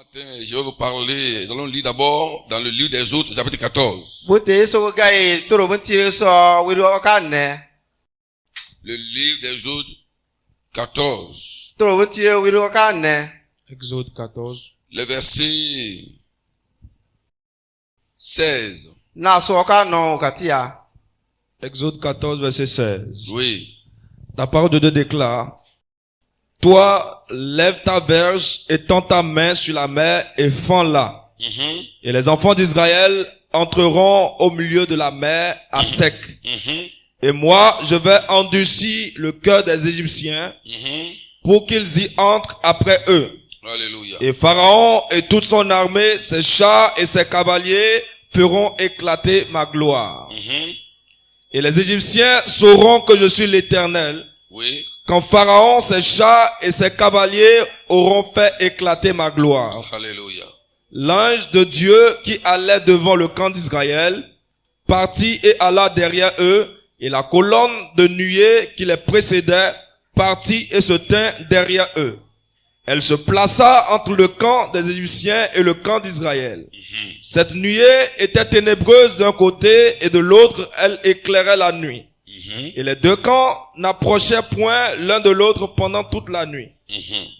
matin, je vais vous parler, nous allons lire d'abord dans le livre des Autres, chapitre 14. Le livre des Autres, 14. Exode 14. Le verset 16. Exode 14, verset 16. Oui. La parole de Dieu déclare: Toi, lève ta verge et tends ta main sur la mer et fends-la. Et les enfants d'Israël entreront au milieu de la mer à sec. Et moi, je vais endurcir le cœur des Égyptiens pour qu'ils y entrent après eux. Alléluia. Et Pharaon et toute son armée, ses chars et ses cavaliers feront éclater ma gloire. Et les Égyptiens sauront que je suis l'Éternel. Oui. Quand Pharaon, ses chars et ses cavaliers auront fait éclater ma gloire. Alléluia. L'ange de Dieu qui allait devant le camp d'Israël partit et alla derrière eux, et la colonne de nuée qui les précédait partit et se tint derrière eux. Elle se plaça entre le camp des Égyptiens et le camp d'Israël. Cette nuée était ténébreuse d'un côté et de l'autre elle éclairait la nuit. Et les deux camps n'approchaient point l'un de l'autre pendant toute la nuit.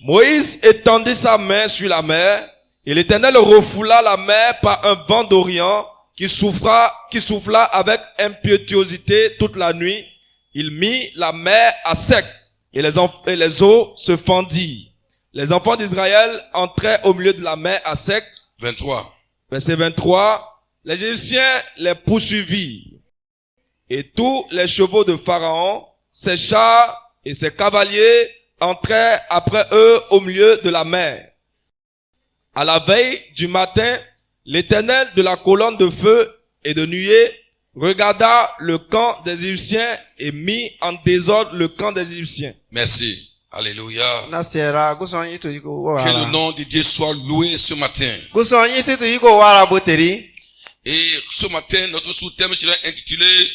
Moïse étendit sa main sur la mer, et l'Éternel refoula la mer par un vent d'Orient qui souffla avec impétuosité toute la nuit. Il mit la mer à sec, et les eaux se fendirent. Les enfants d'Israël entraient au milieu de la mer à sec. 23. Verset 23. Les Égyptiens les poursuivirent. Et tous les chevaux de Pharaon, ses chars et ses cavaliers entraient après eux au milieu de la mer. À la veille du matin, l'Éternel de la colonne de feu et de nuée regarda le camp des Égyptiens et mit en désordre le camp des Égyptiens. Merci. Alléluia. Que le nom de Dieu soit loué ce matin. Et ce matin, notre sous-thème sera intitulé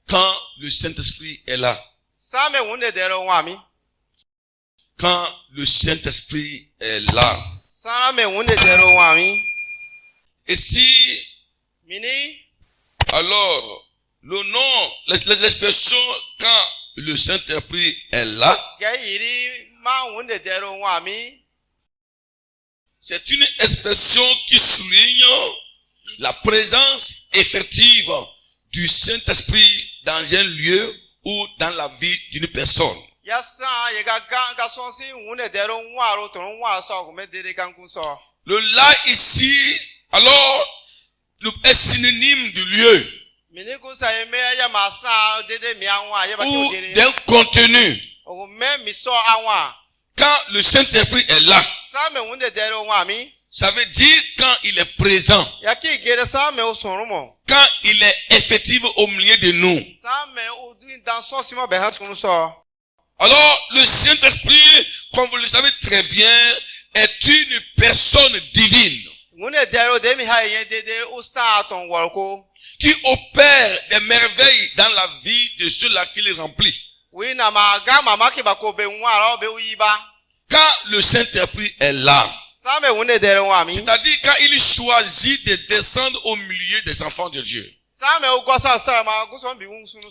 Quand le Saint-Esprit est là. Quand le Saint-Esprit est là. Et si, alors, le nom, l'expression quand le Saint-Esprit est là, c'est une expression qui souligne la présence effective du Saint-Esprit dans un lieu ou dans la vie d'une personne. Le là ici, alors, est synonyme du lieu ou d'un contenu. Quand le Saint-Esprit est là, ça veut dire quand il est présent, quand il est effectif au milieu de nous. Alors, le Saint-Esprit, comme vous le savez très bien, est une personne divine qui opère des merveilles dans la vie de ceux-là qui les remplit. Quand le Saint-Esprit est là, c'est-à-dire quand il choisit de descendre au milieu des enfants de Dieu,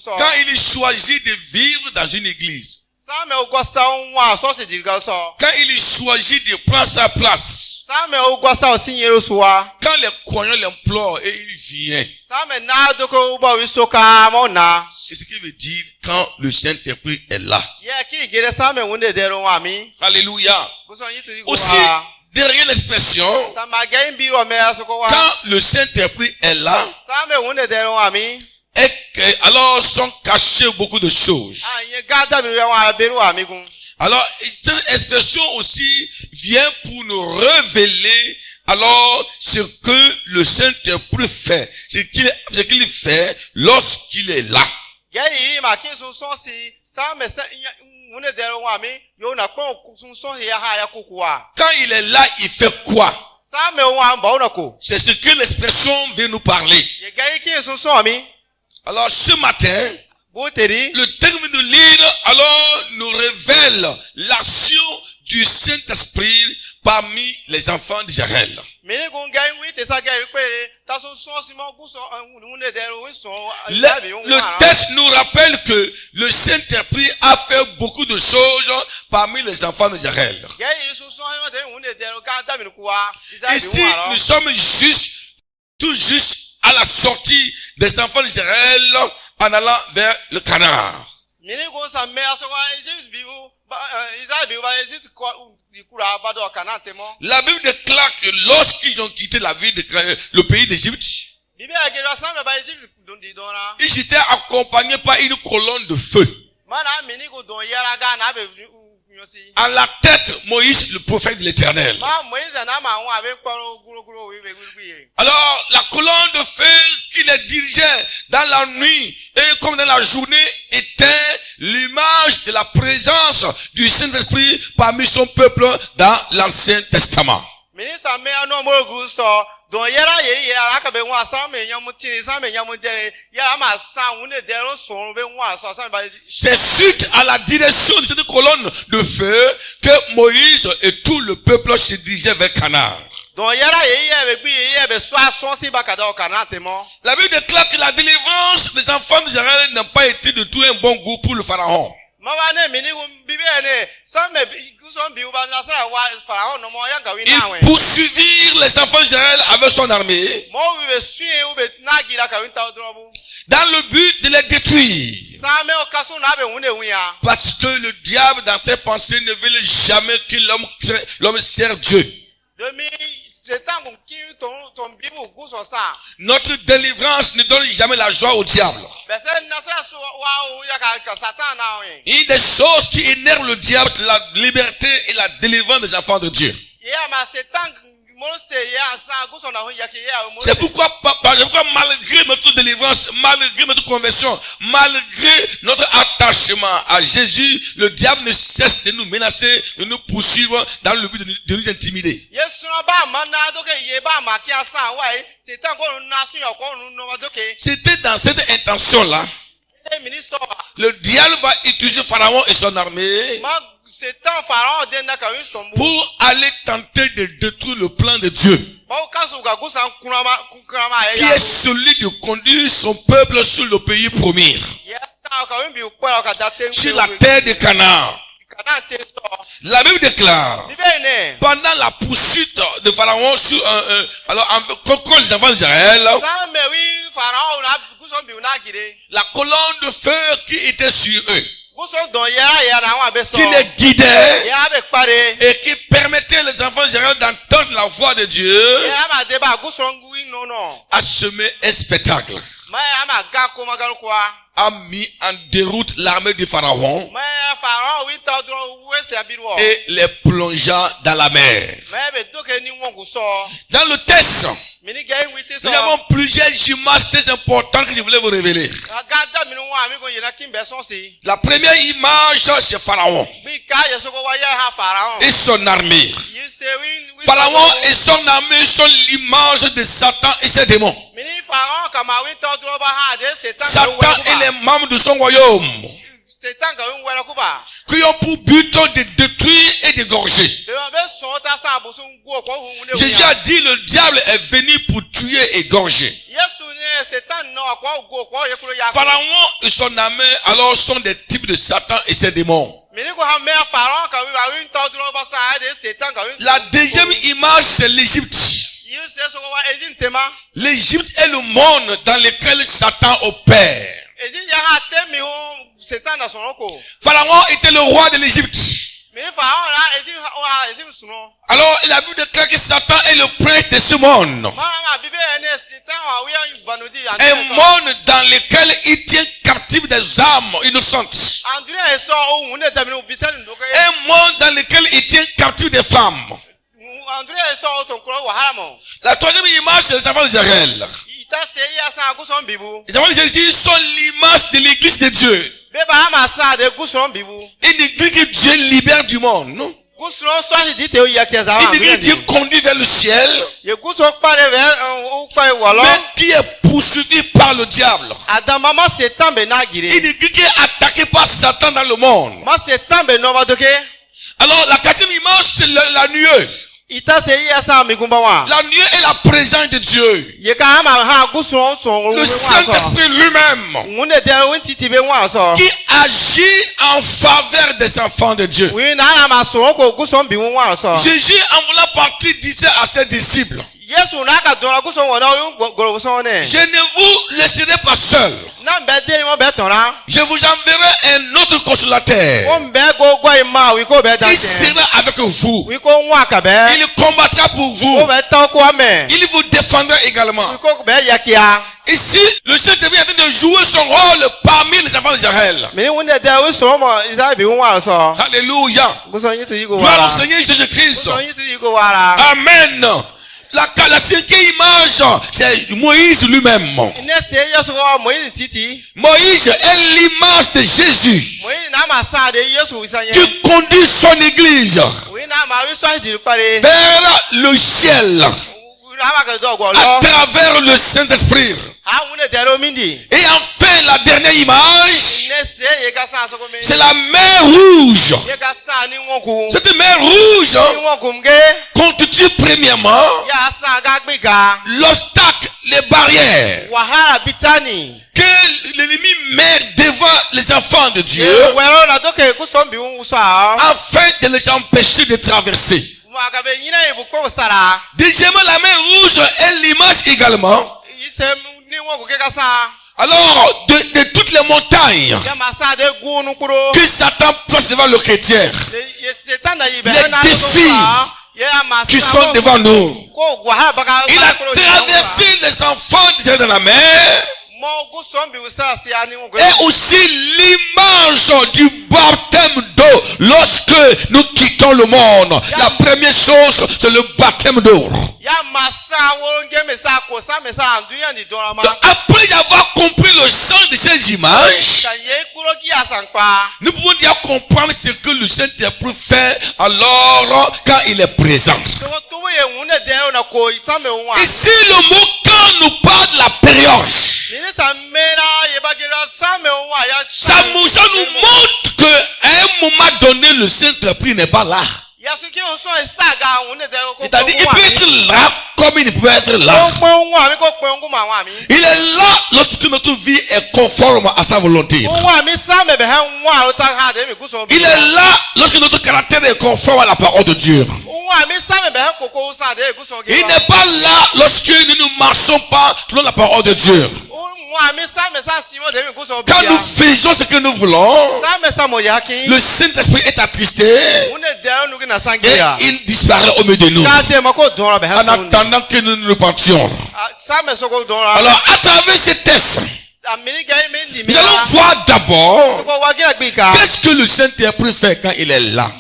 quand il choisit de vivre dans une église, quand il choisit de prendre sa place, quand les croyants l'implorent et il vient, c'est ce qui veut dire quand le Saint-Esprit est là. Alléluia. Aussi, derrière l'expression, quand le Saint-Esprit est là, et que, alors sont cachées beaucoup de choses. Alors, cette expression aussi vient pour nous révéler alors ce que le Saint-Esprit fait, ce qu'il fait lorsqu'il est là. Quand il est là, il fait quoi? C'est ce que l'expression veut nous parler. Alors ce matin, le texte de lire alors nous révèle l'action du Saint-Esprit parmi les enfants d'Israël. Le texte nous rappelle que le Saint-Esprit a fait beaucoup de choses parmi les enfants d'Israël. Ici, nous sommes tout juste à la sortie des enfants d'Israël en allant vers le Canaan. La Bible déclare que lorsqu'ils ont quitté le pays d'Égypte, ils étaient accompagnés par une colonne de feu. À la tête, Moïse, le prophète de l'Éternel. Alors, la colonne de feu qui les dirigeait dans la nuit et comme dans la journée était l'image de la présence du Saint-Esprit parmi son peuple dans l'Ancien Testament. C'est suite à la direction de cette colonne de feu que Moïse et tout le peuple se dirigeaient vers Canaan. La Bible déclare que la délivrance des enfants d'Israël n'a pas été de tout un bon goût pour le Pharaon. Ils poursuivirent les enfants d'Israël avec son armée dans le but de les détruire. Parce que le diable dans ses pensées ne veut jamais que l'homme sert Dieu. Notre délivrance ne donne jamais la joie au diable. Une des choses qui énerve le diable, c'est la liberté et la délivrance des enfants de Dieu. C'est pourquoi malgré notre délivrance, malgré notre conversion, malgré notre attachement à Jésus, le diable ne cesse de nous menacer, de nous poursuivre dans le but de nous intimider. C'était dans cette intention-là, le diable va utiliser Pharaon et son armée pour aller tenter de détruire le plan de Dieu, qui est celui de conduire son peuple sur le pays promis, sur la terre de Canaan. La Bible déclare, pendant la poursuite de Pharaon contre les enfants d'Israël, la colonne de feu qui était sur eux, qui les guidait et qui permettait les enfants d'Israël d'entendre la voix de Dieu, a semé un spectacle, a mis en déroute l'armée du Pharaon et les plongea dans la mer. Dans le texte, nous avons plusieurs images très importantes que je voulais vous révéler. La première image, c'est Pharaon et son armée. Pharaon et son armée sont l'image de Satan et ses démons. Satan et les membres de son royaume, qui ont pour but de détruire et d'égorger. Jésus a dit, le diable est venu pour tuer et égorger. Pharaon et son armée alors sont des types de Satan et ses démons. La deuxième image, c'est l'Égypte. L'Égypte est le monde dans lequel Satan opère. Pharaon était le roi de l'Égypte. Alors, la Bible déclare que Satan est le prince de ce monde. Un monde dans lequel il tient captif des âmes innocentes. Un monde dans lequel il tient captif des femmes. La troisième image, c'est les enfants d'Israël. Les enfants d'Israël sont l'image de l'église de Dieu. Une église que Dieu libère du monde. Une église que Dieu conduit vers le ciel, mais qui est poursuivie par le diable. Une église qui est attaquée par Satan dans le monde. Alors, la quatrième image, c'est la nuée. ita se iya sa mi kumba wa La nuée est la présence de Dieu. ye ka ma ha guson son Le Saint-Esprit lui-même ngune de won titi be wa so qui agit en faveur des enfants de Dieu. wi na na ma so ko guson bi wa so Jésus, en voulant partir, disait à ses disciples, yesu na ka don guson wona goro guson ne je ne vous laisserai pas seul. na be de ni mo be ton la Je vous enverrai un autre consolateur. o be go gwa ima wi ko be da Il se sera avec vous. wi ko wa ka be Il combattra pour o vous. be ton ko ame Il vous défendra également. wi ko be yakia Ici, le Saint-Esprit est en train de jouer son rôle parmi les enfants d'Israël. me ni wunde de wi so mo isa bi wa so Alléluia. guson yi tu yi go Gloire wa au Seigneur Jésus-Christ. guson yi tu yi go wa la Amen. La cinquième image, c'est Moïse lui-même. ne se yesu ko mo yi titi Moïse est l'image de Jésus mo yi na ma sa de yesu wi sa yen qui conduit son église wi na ma wi so di pare vers le ciel na ma ka do go à lo travers le Saint-Esprit. ha wunde de ro mindi Et enfin, la dernière image, ne se ye ka sa so ko me c'est la mer rouge. ye ka sa ni won ku Cette mer rouge ni won ku mge constitue premièrement ya sa ga gbe ga l'obstacle, les barrières wahala bitani que l'ennemi met devant les enfants de Dieu wero na do ke ku so bi won sa afin de les empêcher de traverser. mo ka be yina e bu ko sara Deuxièmement, la mer rouge est l'image également ise ni won ku ke ka sa alors de toutes les montagnes ya ma sa de gunu kuro que Satan place devant le chrétien ye setan da yibe Les na défis ya ma qui sa sont devant nous. ko wahala baka Il a traversé les enfants d'Israël dans la mer mo gu so bi usara si ani won et aussi l'image du baptême d'eau lorsque nous quittons le monde. La première chose, c'est le baptême d'eau. ya masa wo nge me sa ko sa me sa dunia ni do ma Donc, après avoir compris le sens de ces images, kan ye kuro ki asanpa nous pouvons déjà comprendre ce que le Saint-Esprit fait alors quand il est présent. to to ye wune de na ko itame won Ici, le mot quand nous parle de la période, ni sa mera ye ba gera sa me won ya ça nous montre qu'à un moment donné, le Saint-Esprit n'est pas là. ya su ki on so e sa ga wune de ko C'est-à-dire, il peut être là comme il ne peut être là. ko pon wa mi ko pon ku ma wa mi Il est là lorsque notre vie est conforme à sa volonté. wa mi sa me be han wa o ta ha de mi ku so Il est là lorsque notre caractère est conforme à la parole de Dieu. wa mi sa me be han ko ko sa de ku so Il n'est pas là lorsque nous ne marchons pas selon la parole de Dieu. wa mi sa me sa si mo de mi ku so Quand nous faisons ce que nous voulons, sa me sa mo yakin le Saint-Esprit est attristé wune de no ki na et sangia il disparaît au milieu de nous. ka te ma ko don be En han so attendant que nous nous repentions. sa me so ko don Alors, à travers ces tests, amini ga me ndi mi nous allons voir d'abord ko wa gina gbi ka qu'est-ce que le Saint-Esprit fait quand il est là.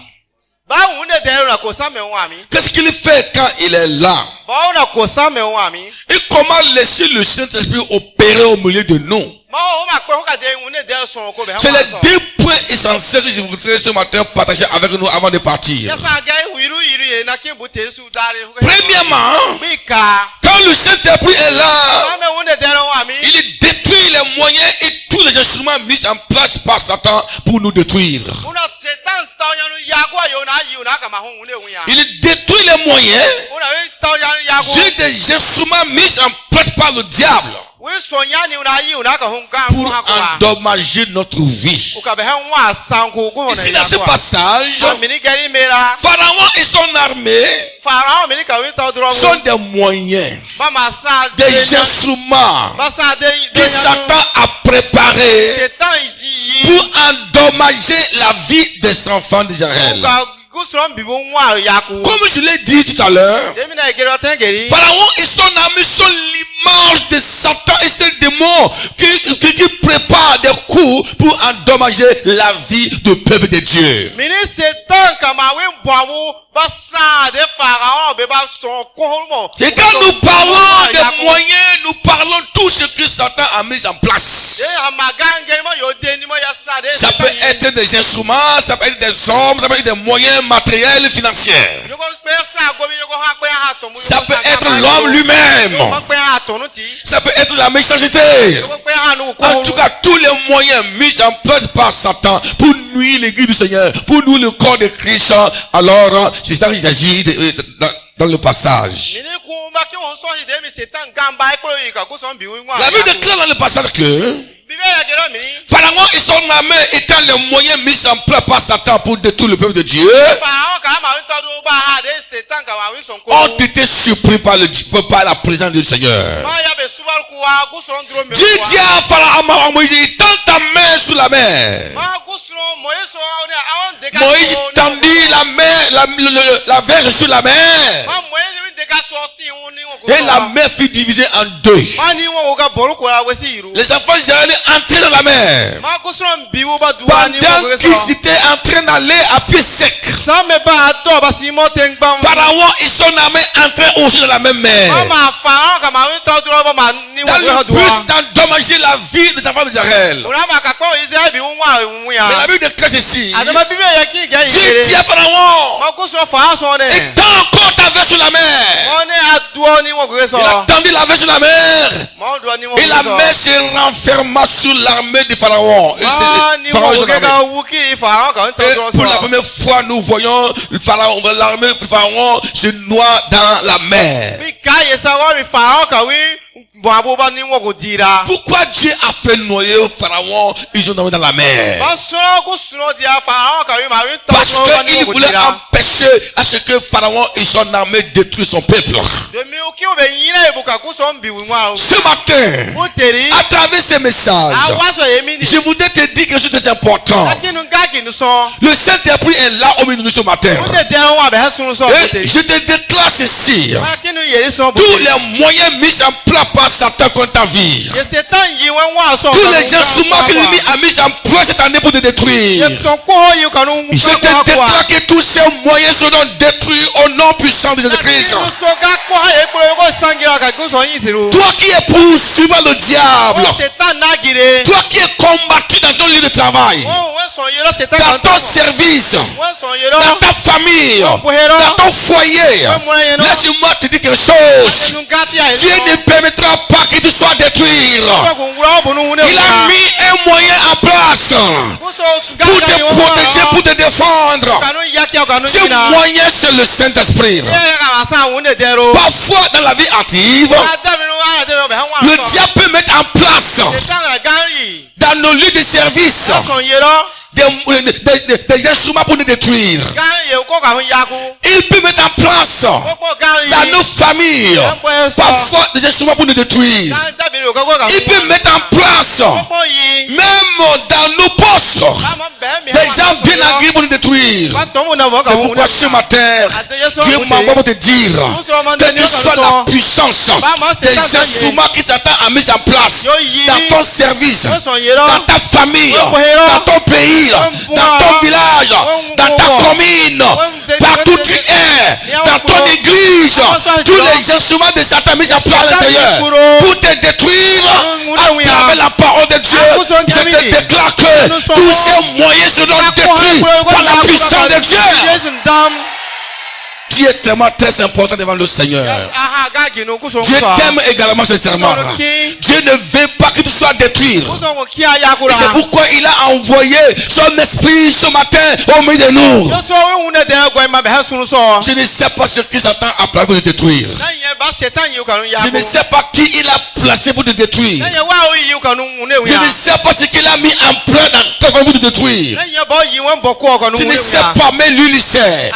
ba wune de na ko sa me wa mi Qu'est-ce qu'il fait quand il est là. ba na ko sa me wa mi Et comment laisser le Saint-Esprit opérer au milieu de nous. ma o ma pe ko ka de wune de so ko be han C'est les deux points essentiels que je voudrais ce matin partager avec nous avant de partir. ya sa ga wiru yiru ye na ke bu te su dare Premièrement, bi ka quand le Saint-Esprit est là, sa me wune de wa mi il détruit les moyens et tous les instruments mis en place par Satan pour nous détruire. una setan sta yanu ya ko yo na yi na ka ma hu wune wu ya Il détruit les moyens una we sta yanu ya ko sur des instruments mis en place par le diable we so nya ni una yi na ka hu ga pour ko ha ko endommager notre vie. o ka be han wa san ko go na Ici, ya dans ce ko passage, amini gari mera Pharaon et son armée farao mini ka we ta dro sont des moyens, ba ma sa des instruments ba sa de que Satan a préparés setan yi pour endommager la vie des enfants d'Israël. ka gusron bibu nwa ya ku Comme je l'ai dit tout à l'heure, demi na gero tan geri Pharaon et son armée sont l'image de Satan et ses démons qui préparent des coups pour endommager la vie du peuple de Dieu. mini setan kama we boawu ba sa de farao be ba son ko mo Et quand nous parlons des moyens, nous parlons tout ce que Satan a mis en place. e amagange mo yo de ni mo ya sa de Ça peut être des instruments, ça peut être des hommes, ça peut être des moyens matériels et financiers. yo ko pe sa Ça peut être l'homme lui-même. Ça peut être la méchanceté. En tout cas, tous les moyens mis en place par Satan pour nuire l'église du Seigneur, pour nuire le corps de Christ. Alors, c'est ça qu'il s'agit dans le passage. La Bible déclare dans le passage que Pharaon et son armée étant les moyens mis en place par Satan pour détruire le peuple de Dieu, ont été surpris par la présence du Seigneur. Dieu dit à Pharaon, Moïse, tends ta main sous la mer. Moïse tendit la main, la verge sur la mer. Et la mer fut divisée en deux. Les enfants d'Israël entraient dans la mer. Pendant qu'ils étaient en train d'aller à pied sec, Pharaon et son armée entraient aussi dans la même mer. Dans le but d'endommager la vie des enfants d'Israël. Mais la Bible déclare ceci. Dieu dit à Pharaon, étends encore ta verge sur la mer. Il a tendu la verge sur la mer. Et la mer se renferma sur l'armée de Pharaon. Et pour la première fois, nous voyons l'armée de Pharaon se noie dans la mer. Pourquoi Dieu a fait noyer Pharaon? Ils sont dans la mer. Parce qu'il voulait empêcher à ce que Pharaon et son armée détruisent son peuple. Ce matin, à travers ces messages, je voudrais te dire quelque chose de très important. Le Saint-Esprit est là au milieu de nous ce matin. Et je te déclare ceci. Tous les moyens mis en place par Satan contre ta vie, tous les instruments que l'ennemi a mis en place cette année pour te détruire, je te déclare que tous ces moyens seront détruits au nom puissant de Jésus-Christ. Toi qui es poursuivant le diable, toi qui es combattu dans ton lieu de travail, dans ton service, dans ta famille, dans ton foyer, laisse-moi te dire quelque chose. Dieu ne permettra pas que tu sois détruit. Il a mis un moyen en place pour te protéger, pour te défendre. Ce moyen, c'est le Saint-Esprit. Parfois, dans la vie active, le diable peut mettre en place dans nos lieux de service des instruments pour nous détruire. Il peut mettre en place dans nos familles parfois des instruments pour nous détruire. Il peut mettre en place même dans nos postes des gens bien agréés pour nous détruire. C'est pourquoi ce matin Dieu m'envoie pour te dire quelle que soit la puissance des instruments qui Satan a mis en place dans ton service, dans ta famille, dans ton pays, dans ton village, dans ta commune, partout tu es, dans ton église, tous les instruments de Satan mis en place à l'intérieur pour te détruire à travers la parole de Dieu. Je te déclare que tous ces moyens seront détruits par la puissance de Dieu. Dieu est tellement très important devant le Seigneur. Dieu t'aime également sincèrement. Dieu ne veut pas que tu sois détruit. Et c'est pourquoi il a envoyé son esprit ce matin au milieu de nous. Je ne sais pas ce que Satan a placé pour te détruire. Je ne sais pas qui il a placé pour te détruire. Je ne sais pas ce qu'il a mis en place dans ta famille pour te détruire. Je ne sais pas, mais lui il sait.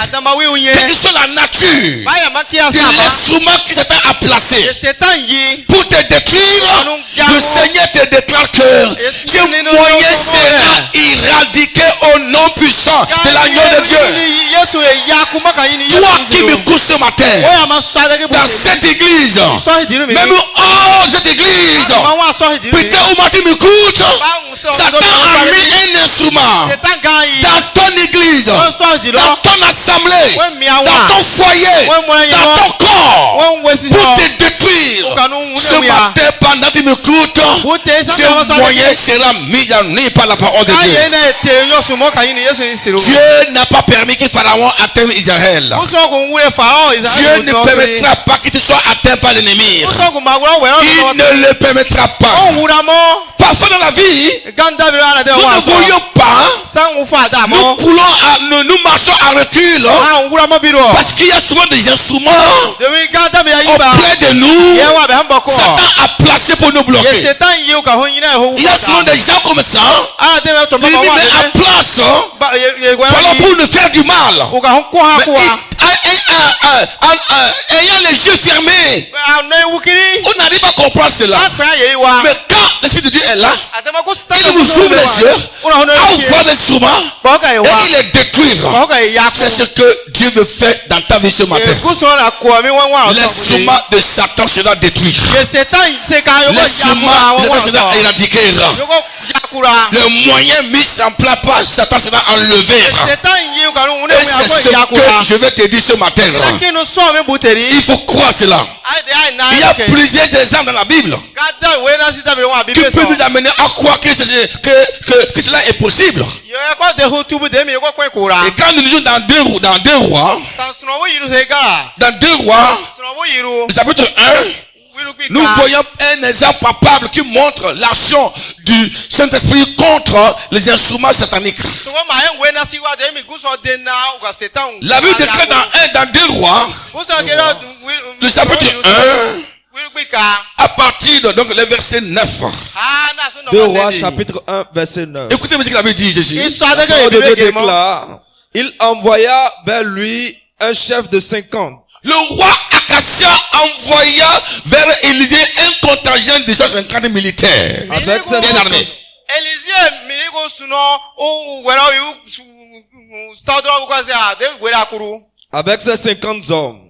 Quelle que soit la nature de l'instrument que Satan a placé pour te détruire, le Seigneur te déclare que ce moyen sera éradiqué au nom puissant de l'agneau de Dieu. Toi qui m'écoutes ce matin, dans cette église, même hors cette église, putain où tu m'écoutes, Satan a mis un instrument dans ton église, dans ton assemblée, dans ton foyer, dans ton fort Wọ́n wé sí pour sọ. te détruire. Ce matin, pendant que tu m'écoutes, Bùtẹ̀ ce sọ́kà wọ́n sọ́kà. moyen sera mis en œuvre par la parole de Dieu. Káyé náà tè yọ sùnmọ́ kàyí ni Yéṣu ń sèrò. Dieu n'a pas permis que Pharaon atteigne Israël. Bùsọ̀kùn wúlé fàáhàn Dieu Ìsirayẹ́lì ne tó permettra pas que tu sois atteint par l'ennemi. Bùsọ̀kùn máa wúrọ̀ wẹ̀rọ̀ Il tó ne le permettra pas. Ó wúra mọ́. Parfois dans la vie, Gándàbí rárá dé nous wọ́n ne àṣọ. voyons pas, Sáwọn fún àdá nous mọ́. coulons, nous marchons à recul, Àwọn wúra mọ́ bí rọ̀. parce qu'il y a souvent des instruments Dèmí gándàbí yà yí bá. auprès de nous. Yẹ wà bẹ̀ ń bọ̀ kọ́. Satan a placé pour nous Yẹ bloquer. Satan yí o kà hó yín náà hó. Il y a souvent des gens comme ça, Á dé mẹ́ tọ̀ il mọ́ met wà en dé. place, Yẹ voilà, pour nous faire du mal. O kà hó kó ha Mais kó wa. ayant les yeux fermés, Àwọn ewu kiri. on n'arrive pas à comprendre cela. Á pẹ́ àyè wa. Mais quand l'Esprit de Dieu est là, Àtẹ̀mọ́kú il vous ouvre les yeux, à ouvrir l'instrument, Bọ́ọ̀kà yìí et wa. il les détruit. Bọ́ọ̀kà yìí yà kú. C'est ce que Dieu veut faire dans ta vie ce matin. Ègúsọ̀ la kọ̀ mi wọ́n wà ọ̀sán. L'instrument de Satan sera détruit. Yẹ Satan ṣe ká yóò L'instrument yakura de àwọn Satan sera ọ̀sán. éradiqué. Yóò yakura. Le moyen mis en place par Satan sera enlevé. Satan yìí o kàrún wúni Et wúni c'est àkọ́ ce yakura. que je vais te dire ce matin. Kínú sọ̀ mi bùtẹ̀rì. Il faut croire cela. Àìdè àìná Il y a ẹ̀kẹ́. plusieurs exemples dans la Bible Gádà ìwé náà sí tàbí wọn àbí qui bẹ́ẹ̀ peuvent nous sọ. amener à croire que cela est possible. Yẹ kọ́ de hu tubu dèmi yẹ kọ́ kọ́ ìkura. Et quand nous lisons dans deux rois, Sànsùnàwó yìí ló ṣe gàrà. dans 2 rois, Sùnàwó yìí ló. le chapitre 1, Wíru gbí nous ká. voyons un exemple palpable qui montre l'action du Saint-Esprit contre les instruments sataniques. Sọ̀wọ́n màá yẹn wé náà sí wa dèmi gúsọ̀ dé náà o kà Satan. La Bible déclare dans 2 rois, Gúsọ̀ kéré le chapitre 1, Wíru gbí ká. à partir de donc, le verset 9. Ah, náà sọ̀nà 2 wọn Rois délé. chapitre 1 verset 9. Écoutez ce qu'il avait dit, Jésus. Ìsọ̀ La adékẹ́ parole de ìbílẹ̀ Dieu gèmọ́. déclare, il envoya vers lui un chef de 50. Le roi Acacia envoya vers Élisée un contingent de 150 militaires. Avec ses Bien armés. Élisée mìíràn kò sùnà ó wẹ̀rọ yìí tọ́dọ̀ wípé ṣe àdé wẹ̀rẹ̀ àkúrú. Avec ses 50 hommes.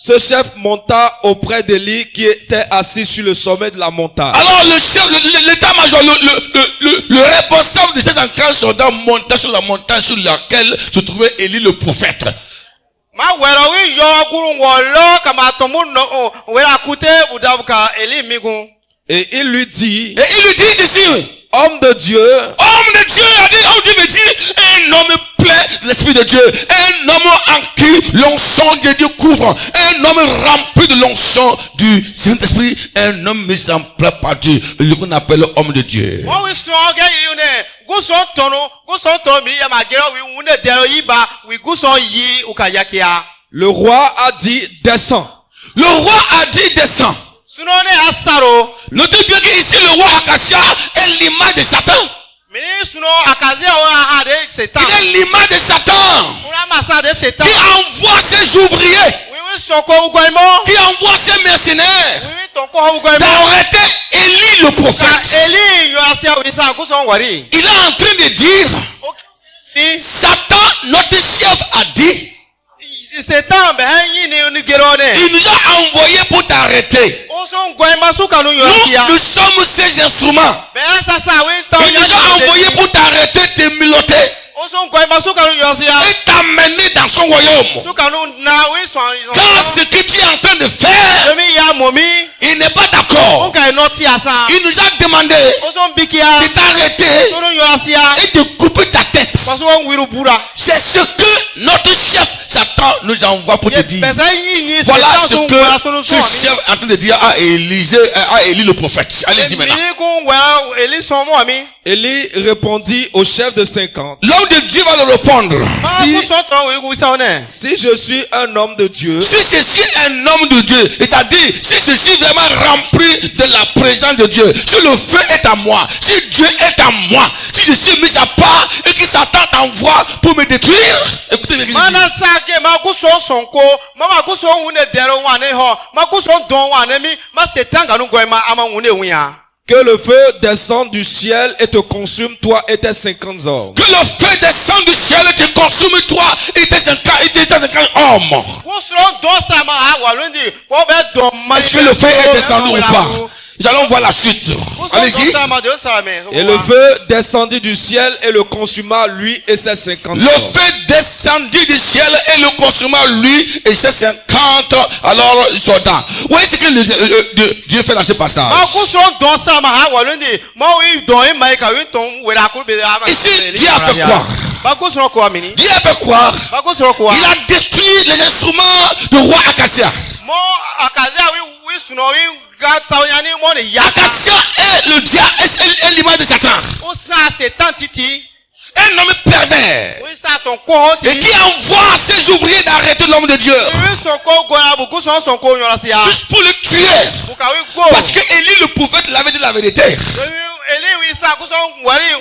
Ce chef monta auprès d'Élie qui était assis sur le sommet de la montagne. Alors le chef, l'état-major, le responsable de ces 150 soldats monta sur la montagne sur laquelle se trouvait Élie le prophète. Má wẹ̀rọ wí yọ ọkùnrin wọ̀ lọ kàmá tọ̀mú nọ wẹ̀rẹ̀ àkúté bùdàbùkà Élie migun. Et il lui dit, Et il lui dit ceci, homme de Dieu, homme de Dieu, a dit, homme de Dieu me dit, un homme plein de l'Esprit de Dieu, un homme en qui l'onction de Dieu couvre, un homme rempli de l'onction du Saint-Esprit, un homme mis en place par Dieu, le qu'on appelle homme de Dieu. Wọ́n wí sùn ọ́gẹ́ yìí nẹ̀ gúsọ̀ tọ̀nù mi yẹ màá gẹ́rọ wí wúnẹ̀ dẹ̀rọ yìí bá wí gúsọ̀ yìí òkà yakia. le roi a dit, descends. Le roi a dit, descends. Sùnà ní asàrò. Notez bien qu'ici le roi Acacia est l'image de Satan. Mìíràn sùnà àkàzí àwọn àhàdé Satan. Il est l'image de Satan Wọ́n á máa sàdé Satan. qui envoie ses ouvriers, Wíwí sọ̀kọ̀ ọgbà ìmọ̀. qui envoie ses mercenaires Wíwí tọ̀kọ̀ ọgbà ìmọ̀. d'arrêter Élie le Ka prophète. Élie yọ asẹ́ òye sá gúsọ̀ wọ̀rí. Il est en train de dire, Ní Satan, notre chef, a dit, Satan bẹ̀ẹ́ yín ni onígẹ̀rọ nẹ̀. il nous a envoyé pour t'arrêter. Ó sọ ń gbọ́ ẹ̀ máa sún kànú yọ asíya. Nous sommes ces instruments. Bẹ̀ẹ́ sàṣà àwọn ìtàn Il nous a envoyé pour t'arrêter, te miloter Ó sọ ń gbọ́ ẹ̀ máa sún kànú yọ asíya. et t'amener dans son royaume. Sún kànú na wí sàn. Car ce que tu es en train de faire, Èmi ya mọ̀ mí. il n'est pas Ó d'accord. kà iná tí a san. Il nous a demandé Ó sọ ń bí kíá. de t'arrêter Sọ́nù yọ asíya. et de couper ta tête. Pàṣẹ wọn wíru búra. C'est ce que notre chef Satan nous envoie pour te Yẹ dire. bẹ̀sẹ̀ yín ni Voilà Satan ce tún gbọ́ra sọ́nù que ce sọ̀rọ̀ mi. chef est en train de dire à Élie le prophète. Allez-y maintenant. Èmi ní kún wẹ̀rọ Èlí sọ mọ́ mi. Élie répondit au chef de 50. L'homme de Dieu va le répondre. Máa kú sọ́tọ̀ wíwú sáwọn náà. Si je suis un homme de Dieu, Si je suis un homme de Dieu, c'est-à-dire si je suis vraiment rempli de la présence de Dieu, si le feu est à moi, si Dieu est à moi, si je suis mis à part et que Satan t'envoie pour me détruire, écoutez bien ce qu'il dit. Mana sage ma guso sonko mama guso wune dero wane ho ma guso don wane mi ma setan ganu goima ama wune wuya. que le feu descende du ciel et te consume, toi et tes 50 hommes. Que le feu descende du ciel et te consume toi et tes 50 hommes. Wusro don sama ha walundi wo be don ma. Est-ce que le feu est descendu ou pas? Nous allons voir la suite. Allez-y. Et le feu descendit du ciel et le consuma, lui et ses 50 Le feu descendit du ciel et le consuma, lui et ses 50 alors soldats. Où est-ce que Dieu fait dans ce passage? Ici, Dieu a fait quoi? Dieu a fait quoi? Il a détruit les instruments du roi Acacia. Acacia est le diable, est l'image de Satan. Un homme pervers. Et qui envoie ses ouvriers d'arrêter l'homme de Dieu. Juste pour le tuer. Parce que Élie le prophète l'avait dit la vérité.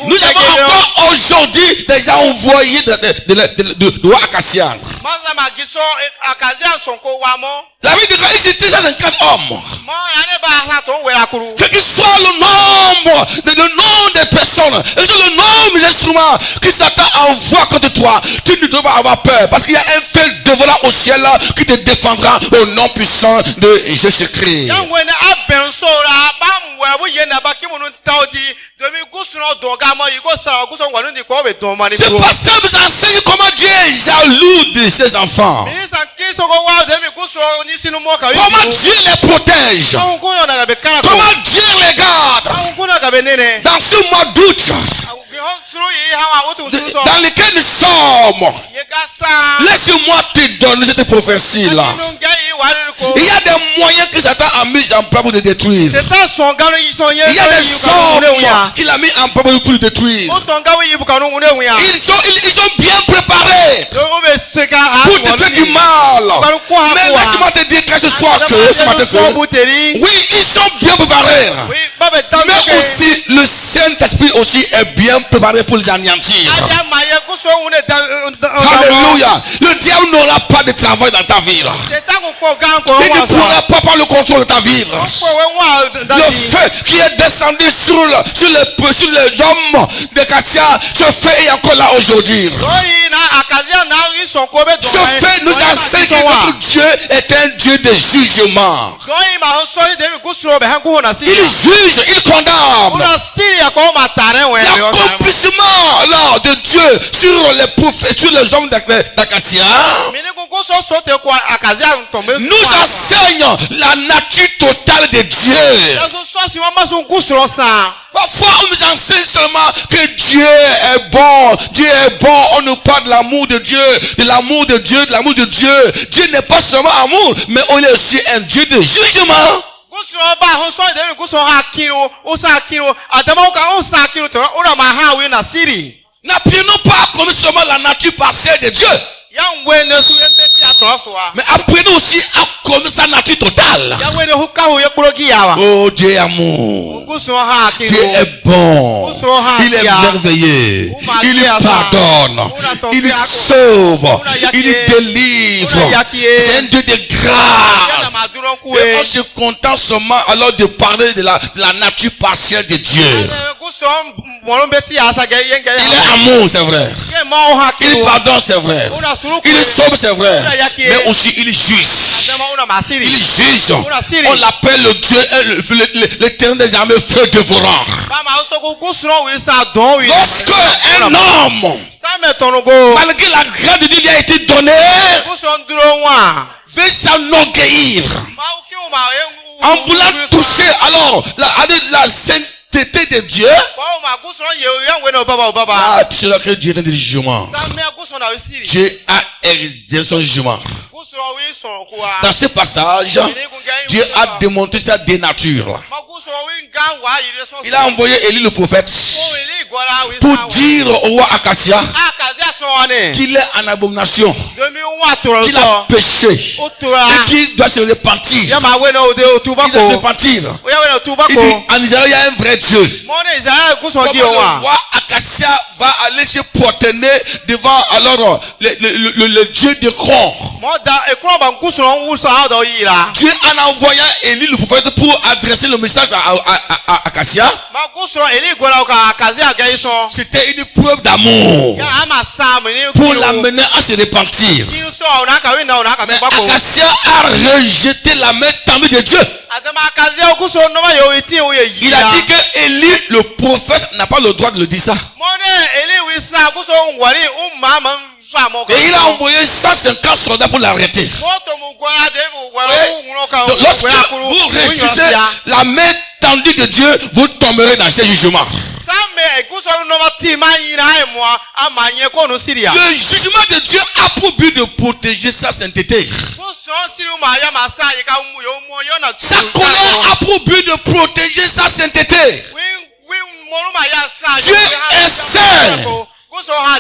Nous avons encore aujourd'hui déjà envoyé de roi Acacia. La Bible dit qu'il c'était 150 hommes. Quel que soit le nombre des personnes, et le nombre d'instruments que Satan envoie contre toi, tu ne dois pas avoir peur. Parce qu'il y a un feu dévoilant au ciel qui te défendra au nom puissant de Jésus-Christ. C'est pas ça vous enseigne comment Dieu est jaloux de ses enfants. Comment Dieu les protège. Comment Dieu les garde. Dans ce mois d'août, dans lequel nous sommes, laisse-moi te donner cette prophétie-là. Il y a des moyens que Satan a mis en place pour te détruire. Il y a des hommes qu'il a mis en place pour te détruire. Ils sont bien préparés pour te faire du mal. Mais laisse-moi te dire que ce soir oui, ils sont bien préparés. Mais aussi, le Saint-Esprit aussi est bien préparé pour les anéantir. Alléluia. Le diable n'aura pas de travail dans ta vie. Il ne pourra pas prendre le contrôle de ta vie. Le feu qui est descendu sur les hommes de Cassia, ce feu est encore là aujourd'hui. Ce feu nous enseigne que notre Dieu est un Dieu de jugement. Il juge, il condamne. L'accomplissement là de Dieu sur les prophètes, sur les hommes d'Acacia nous enseigne la nature totale de Dieu. Parfois on nous enseigne seulement que Dieu est bon. Dieu est bon. On nous parle de l'amour de Dieu, de l'amour de Dieu, de l'amour de Dieu. Dieu n'est pas seulement amour, mais on est aussi un Dieu de jugement. N'apprenons pas comme seulement la nature partielle de Dieu. Mais apprenons aussi à connaître sa nature totale. Oh, Dieu est amour. Dieu est bon. Il est merveilleux. Il pardonne. Il sauve. Il délivre. C'est un Dieu de grâce. Et on se contente seulement alors de parler de la nature partielle de Dieu. Il est amour, c'est vrai. Il pardonne, c'est vrai. Il sauve, c'est vrai. Mais aussi il juge. Il juge. On l'appelle le Dieu, l'éternel des armées, feu dévorant. Lorsque un homme, malgré la grâce de Dieu lui a été donnée, veut s'enorgueillir en voulant toucher alors la sainteté de Dieu, c'est là que Dieu est dans le jugement. Dieu a exercé son jugement. Dans ce passage, Dieu a démontré sa dénature. Il a envoyé Élie le prophète pour dire au roi Acacia qu'il est en abomination, qu'il a péché et qu'il doit se repentir. Il doit se repentir. Il dit, en Israël, il y a un vrai Dieu. Comment le roi Acacia va aller se prosterner devant alors le Dieu de Cron. Dieu en envoyant Élie le prophète pour adresser le message à Acacia, c'était une preuve d'amour pour l'amener à se repentir. Mais Acacia a rejeté la main tendue de Dieu. Il a dit que Élie, le prophète, n'a pas le droit de le dire ça. Et il a envoyé 150 soldats pour l'arrêter. Lorsque vous réussissez la main tendue de Dieu, vous tomberez dans ce jugement. Le jugement de Dieu a pour but de protéger sa sainteté. Sa colère a pour but de protéger sa sainteté. Dieu est saint.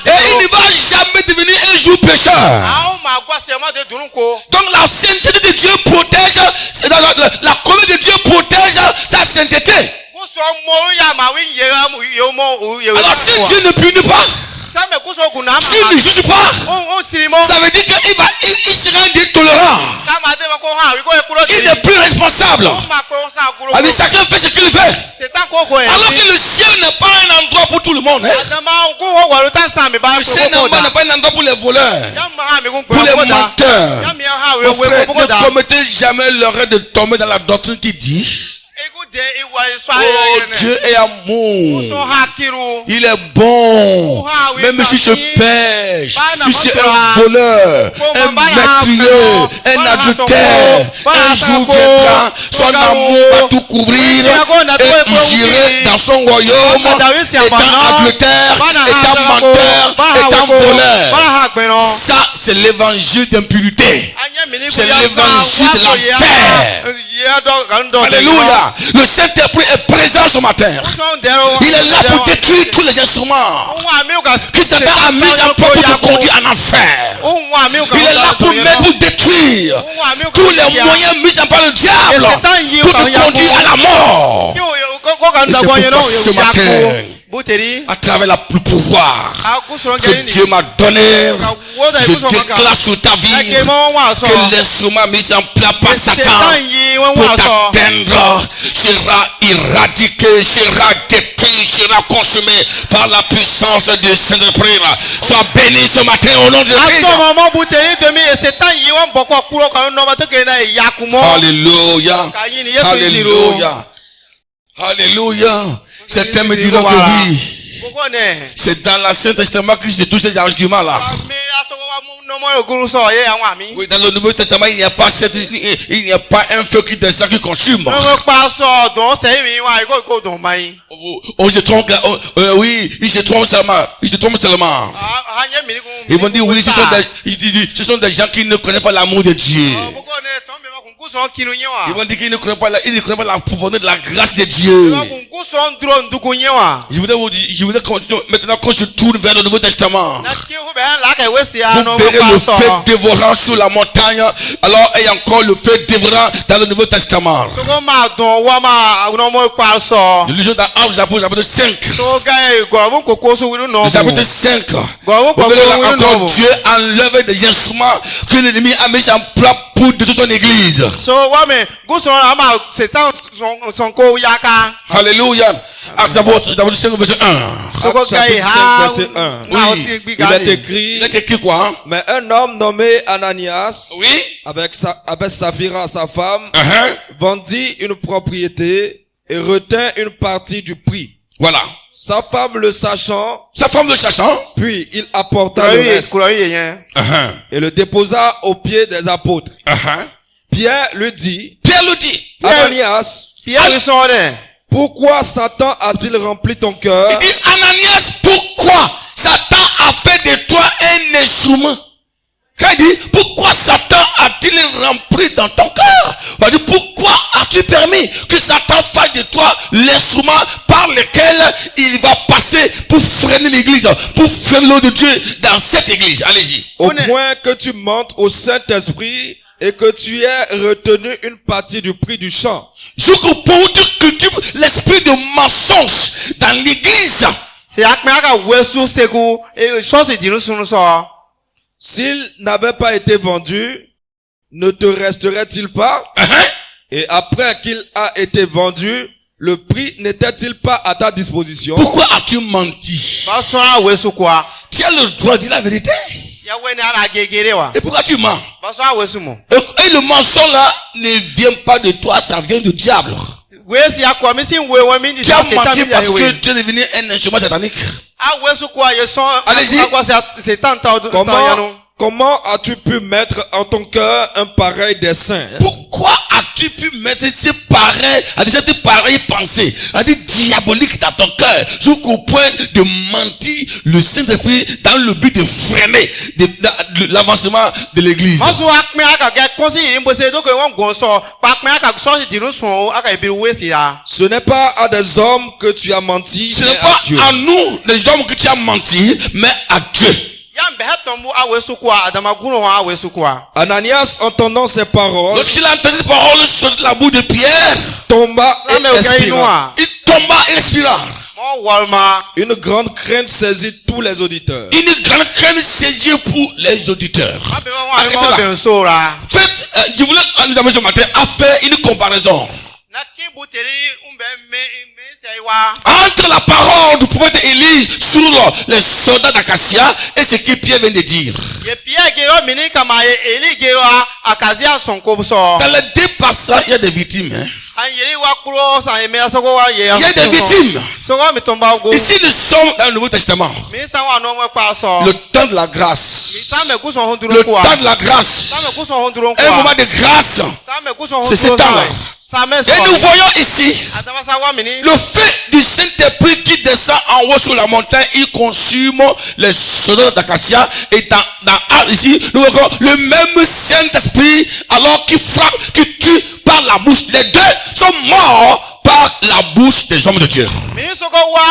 Et il ne va jamais devenir un jour pécheur. Donc la sainteté de Dieu protège, la colère de Dieu protège sa sainteté. Alors si Dieu ne punit pas, Dieu ne juge pas, ça veut dire qu'il sera intolérant. Il n'est plus responsable. Alors chacun fait ce qu'il veut. Alors que le ciel n'est pas un endroit pour tout le monde. Le ciel n'est pas un endroit pour les voleurs, pour les menteurs. Mon frère, ne commettez jamais l'erreur de tomber dans la doctrine qui dit: oh, Dieu est amour. Il est bon. Même si je pêche, si je suis un voleur, un meurtrier, un adultère, un jour viendra, son amour va tout couvrir et j'irai dans son royaume, étant adultère, étant menteur, étant voleur. Ça, c'est l'évangile d'impurité. C'est l'évangile de l'enfer. Alléluia. Le Saint-Esprit est présent ce matin. Il est là pour détruire tous les instruments que Satan a mis en place pour te conduire en enfer. Il est là pour détruire tous les moyens mis en place le diable pour te conduire à la mort. Et c'est pourquoi ce matin, à travers le pouvoir que Dieu m'a donné, je déclare sur ta vie que l'instrument mis en place par Satan pour t'atteindre sera éradiqué, sera détruit, sera consumé par la puissance du Saint-Esprit. Sois béni ce matin au nom de Jésus. Alléluia. Alléluia. Alléluia. Certains me diront que oui. C'est dans l'Ancien Testament que c'est tous ces arguments-là. Oui, dans le Nouveau Testament, il n'y a pas un feu qui descend, qui consume. On se trompe, oui, ils se trompent seulement. Ils vont dire, oui, ce sont des gens qui ne connaissent pas l'amour de Dieu. Ils vont dire qu'ils ne connaissent pas la profondeur de la grâce de Dieu. Je voudrais maintenant qu'on se tourne vers le Nouveau Testament. Vous verrez le feu dévorant sur la montagne. Alors, il y a encore le feu dévorant dans le Nouveau Testament. Nous lisons dans Actes chapitre 5. Le chapitre 5. Vous verrez là encore Dieu enlève des instruments que l'ennemi a mis en place pour détruire son église. Alléluia. Actes chapitre 5 verset 1. Actes chapitre 5 verset 1. Oui. Il est écrit quoi? Mais un homme nommé Ananias, oui, avec Saphira sa femme, vendit une propriété et retint une partie du prix. Voilà. Sa femme le sachant, puis il apporta le reste et le déposa aux pieds des apôtres. Pierre lui dit, Ananias, pourquoi Satan a-t-il rempli ton cœur? Il dit, Ananias, pourquoi Satan a fait de toi un instrument? Quand il dit, pourquoi Satan a-t-il rempli dans ton cœur? Il dit, pourquoi as-tu permis que Satan fasse de toi l'instrument par lequel il va passer pour freiner l'église, pour freiner l'eau de Dieu dans cette église? Allez-y. Au point que tu montes au Saint-Esprit et que tu aies retenu une partie du prix du champ. Jusqu'au point où tu cultives l'esprit de mensonge dans l'église. S'il n'avait pas été vendu, ne te resterait-il pas? Uh-huh. Et après qu'il a été vendu, le prix n'était-il pas à ta disposition? Pourquoi as-tu menti? Baso awesu kwa. Tu as le droit de dire la vérité. Ya wene ala gegere wa. Et pourquoi tu mens? Baso awesu mo. Et le mensonge là ne vient pas de toi, ça vient du diable. Wesi akwa misi we wa mi Tu as menti parce que tu es devenu un instrument satanique. Awesu kwa yeson. Allez-y. Akwa c'est tant Comment as-tu pu mettre en ton cœur un pareil dessein? Pourquoi as-tu pu mettre ces pareils, cette pareille pensée, diabolique dans ton cœur, jusqu'au point de mentir le Saint-Esprit dans le but de freiner l'avancement de l'église? Ce n'est pas à des hommes que tu as menti, Ce mais n'est à pas Dieu. à nous, les hommes, que tu as menti, mais à Dieu. Ananias, entendant ces paroles, Lorsqu'il a entendu ces paroles sur la bouche de Pierre, tomba et expira. il tomba et expira. Une grande crainte saisit tous les auditeurs. Une grande crainte saisit pour les auditeurs. Faites, je voulais nous amener ce matin à faire une comparaison entre la parole du prophète Élie sur les soldats d'Acacia et ce que Pierre vient de dire. Dans les deux passages, il y a des victimes. Hein? Il y a des victimes. Ici, nous sommes dans le Nouveau Testament. Le temps de la grâce. Le temps de la grâce. Un moment de grâce. C'est ce temps-là. Et nous voyons ici le fait du Saint-Esprit qui descend en haut sur la montagne, il consume les soldats d'Acacia. Et ici, nous voyons le même Saint-Esprit alors qui frappe, qui tue par la bouche. Les deux sont morts par la bouche des hommes de Dieu. C'est quand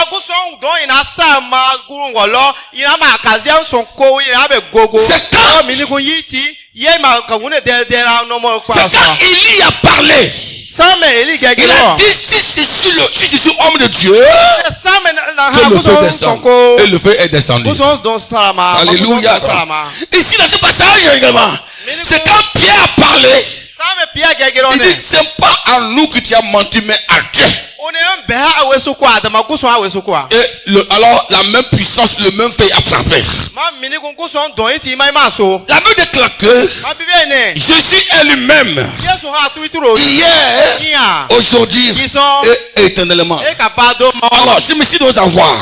Élie a parlé. Il a dit si je suis homme de Dieu, que le feu descend. Et le feu est descendu. Alléluia. Ici dans ce passage également, c'est quand Pierre a parlé. Il dit c'est pas à nous que tu as menti, mais à Dieu. Et alors la même puissance, le même feu a frappé. La Bible déclare que Jésus est lui-même hier, aujourd'hui et éternellement. Alors je me suis donné à voir